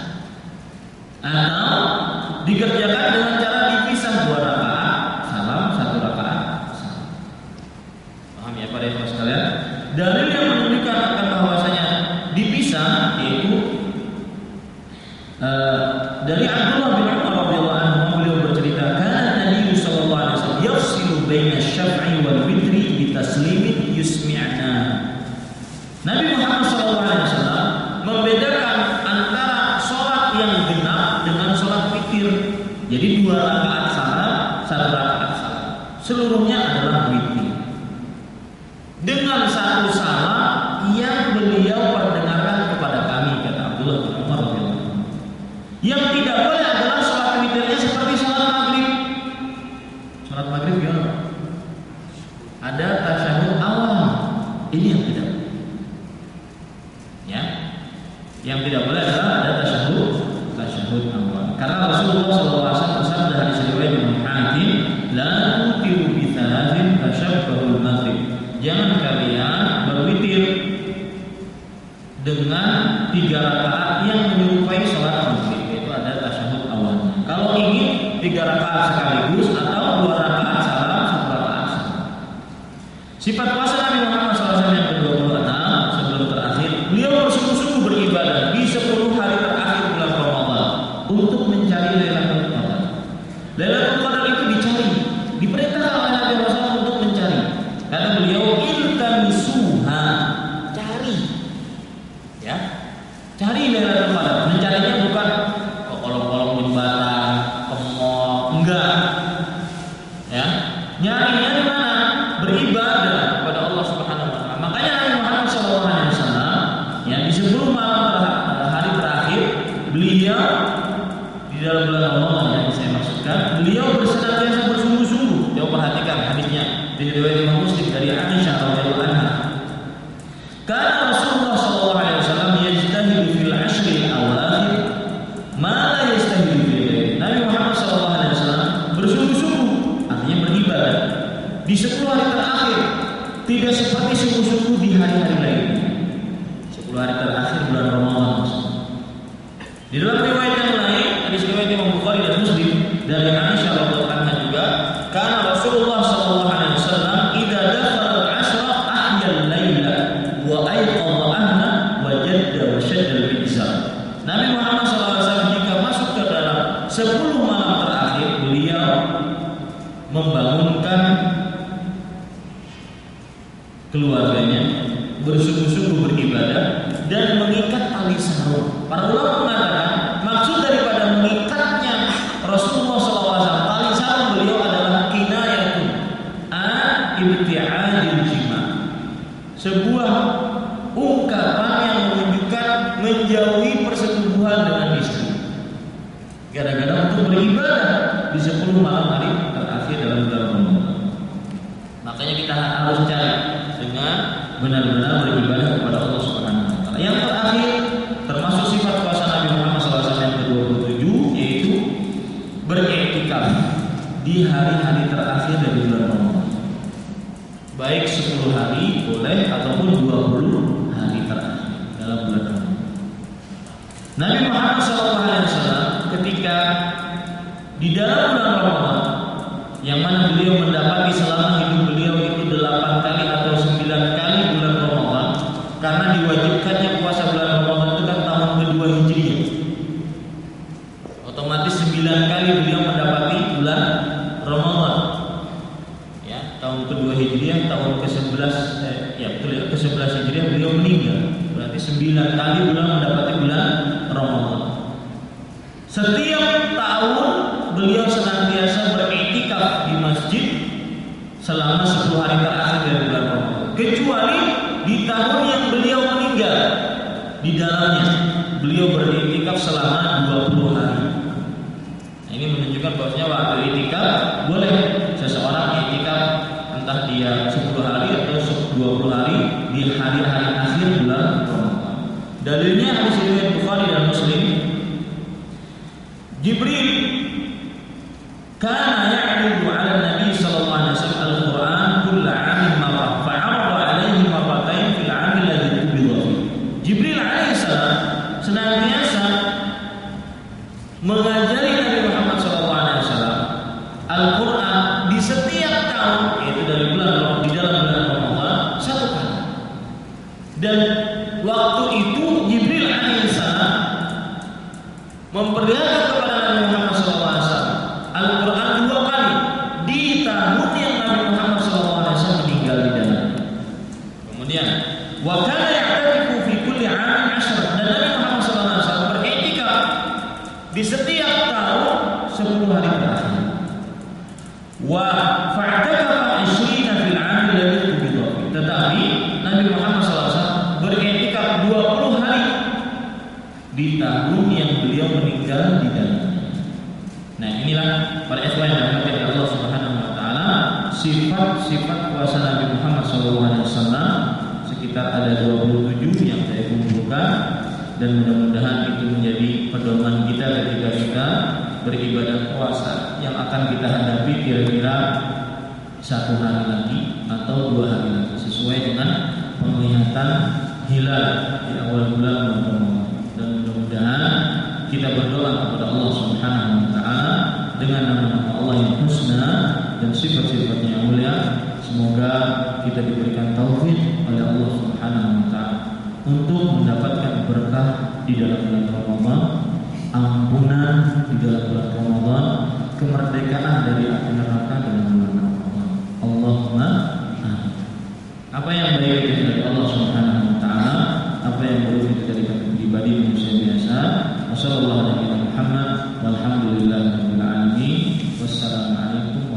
Atau dikerjakan dengan cara dipisah 2 rakaat salam, 1 rakaat salam. Paham ya para ikhwan sekalian? Dalil yang menunjukkan akan bahwasanya dipisah yaitu dari Abdullah bin Umar radhiyallahu anhu, beliau bercerita, "Kana Nabi sallallahu alaihi wasallam yafsilu baina asy-syaf'i wal witri bi taslimin yusmi'na." Nabi Muhammad sallallahu alaihi wasallam membedakan antara salat yang genap dengan salat witir. Jadi 2 rakaat salam, 1 rakaat salam. Seluruhnya adalah witir. Dengan 1 salam yang beliau perdengarkan kepada kami, kata Abdullah bin Umar radhiyallahu anhu. Yang tidak boleh adalah salat witirnya seperti salat maghrib. Salat maghrib gimana? Ada tasyahud awal. Ini yang tidak boleh. Ya. Yang tidak boleh adalah ada tasyahud awal. Karena Rasulullah SAW bersabda hadis riwayat Imam Hakim, "La tutiru bi thalathin fashabbahul maghrib." Jangan kalian berwitir dengan 3 rakaat yang menyerupai sholat maghrib, yaitu ada tasyahud awalnya. Kalau ingin 3 rakaat sekaligus atau 2 rakaat salam, 1 rakaat salam. Sifat puasa Nabi Muhammad SAW yang ke-26 sebelum terakhir, beliau bersungguh-sungguh beribadah di 10 hari terakhir bulan Ramadan untuk mencari Lailatul Qadar. Lailatul Qadar itu dicari, diperintahkan oleh Nabi Muhammad untuk mencari. Kata beliau, "Iltamisuha." Cari. Ya. Cari Lailatul Qadar. Mencarinya bukan ke kolong-kolong jembatan, ke mall, enggak. Ya. Nyarinya di mana? Beribadah kepada Allah Subhanahu wa taala. Makanya Nabi Muhammad SAW ya di 10 malam hari terakhir beliau di dalam bulan Ramadan yang saya maksudkan, beliau bersenantiasa bersungguh-sungguh. Coba perhatikan hadisnya di riwayat Imam Muslim dari Aisyah radhiyallahu anha. Karena Rasulullah sallallahu alaihi wasallam yajtahidu fil 'ashril awakhir ma la yajtahidu fil ghairi. Nabi Muhammad sallallahu alaihi wasallam bersungguh-sungguh, artinya beribadah di 10 hari terakhir, tidak seperti sungguh-sungguh di hari-hari lain. 10 hari terakhir bulan Ramadan. Di dalam riwayat yang lain, hadis riwayat Imam Bukhari dan Muslim dari Aisyah radhiyallahu anha juga, karena Rasulullah sallallahu alaihi wasallam idza dakhala al-'ashra ahya al-laila wa ayqadha ahla wa jadda wa shadda al-mizan. Nabi Muhammad sallallahu alaihi wasallam jika masuk ke dalam 10 malam terakhir, beliau membangunkan keluarganya, bersungguh-sungguh beribadah dan mengikat tali sarung. Para ulama mengatakan maksud daripada mengikatnya Rasulullah SAW tali sarung beliau adalah kinayatun an ibti'adil jima, sebuah ungkapan yang menunjukkan menjauhi persetubuhan dengan istri gara-gara untuk beribadah di 10 malam hari terakhir dalam bulan Ramadan. Makanya kita harus cari dengan benar-benar beribadah kepada Allah Subhanahu wa taala. Yang terakhir termasuk sifat puasa Nabi Muhammad SAW yang ke-27 yaitu beriktikaf di hari-hari terakhir dari bulan Ramadan. Baik 10 hari boleh ataupun 20 hari terakhir dalam bulan Ramadan. Nabi Muhammad SAW ketika di dalam bulan Ramadan yang mana beliau mendapati selama hidup beliau itu 8 kali atau 9 kali bulan Ramadan, karena diwajibkannya puasa bulan Ramadan itu kan tahun kedua Hijriah. Otomatis 9 kali beliau mendapati bulan Ramadan. tahun kedua Hijriah, tahun ke-11 ke-11 Hijriah beliau meninggal. Berarti 9 kali beliau mendapati bulan Ramadan. Setiap tahun beliau senantiasa beriktikaf di masjid selama 10 hari terakhir dari bulan Ramadan. Kecuali di tahun yang beliau meninggal, di dalamnya beliau beriktikaf selama 20 hari. Nah, ini menunjukkan bahwasanya waktu iktikaf boleh seseorang iktikaf entah dia 10 hari atau 20 hari di hari-hari akhir bulan Ramadan. Dalilnya hadis riwayat Bukhari dan Muslim. Jibril kana ya'rudu 'ala Nabi sallallahu alaihi wasallam al-Qur'an kull 'amin marrah fa'arada 'alaihi marratayn fil 'am alladhi qubida fihi. Jibril alaihi salam senantiasa mengajari Nabi Muhammad sallallahu alaihi wasallam Al-Qur'an di setiap tahun, yaitu dari bulan di dalam bulan Ramadan satu kali. Dan waktu itu Jibril alaihi salam memperlihatkan kepada Nabi Muhammad SAW Al-Quran 2 kali di tahun yang Nabi Muhammad SAW meninggal di dalam. Kemudian wa kana ya'takifu fi kulli 'amin 10, dan Nabi Muhammad SAW beriktikaf di setiap tahun 10 hari terakhir. Wa fa'takafa 20 fil 'am alladhi qubida. Tetapi Nabi Muhammad SAW beriktikaf 20 hari di tahun yang beliau meninggal di dalamnya. Nah, inilah para ikhwan yang dirahmati Allah Subhanahu wa taala, sifat-sifat puasa Nabi Muhammad SAW. Sekitar ada 27 yang saya kumpulkan, dan mudah-mudahan itu menjadi pedoman kita ketika kita beribadah puasa yang akan kita hadapi kira-kira 1 hari lagi atau 2 hari lagi, sesuai dengan penglihatan hilal di awal bulan Ramadan. Dan mudah-mudahan kita berdoa kepada Allah Subhanahu wa taala dengan nama-nama Allah yang husna dan sifat-sifatnya yang mulia. Semoga kita diberikan taufik oleh Allah Subhanahu wa taala untuk mendapatkan berkah di dalam bulan Ramadan, ampunan di dalam bulan Ramadan, kemerdekaan dari api neraka dalam bulan Ramadan. Allahumma amin. Apa yang baik itu dari Allah Subhanahu wa taala, apa yang buruk itu dari kami pribadi manusia biasa. Wassalamualaikum warahmatullahi wabarakatuh. Walhamdulillahirabbil alamin. Wassalamualaikum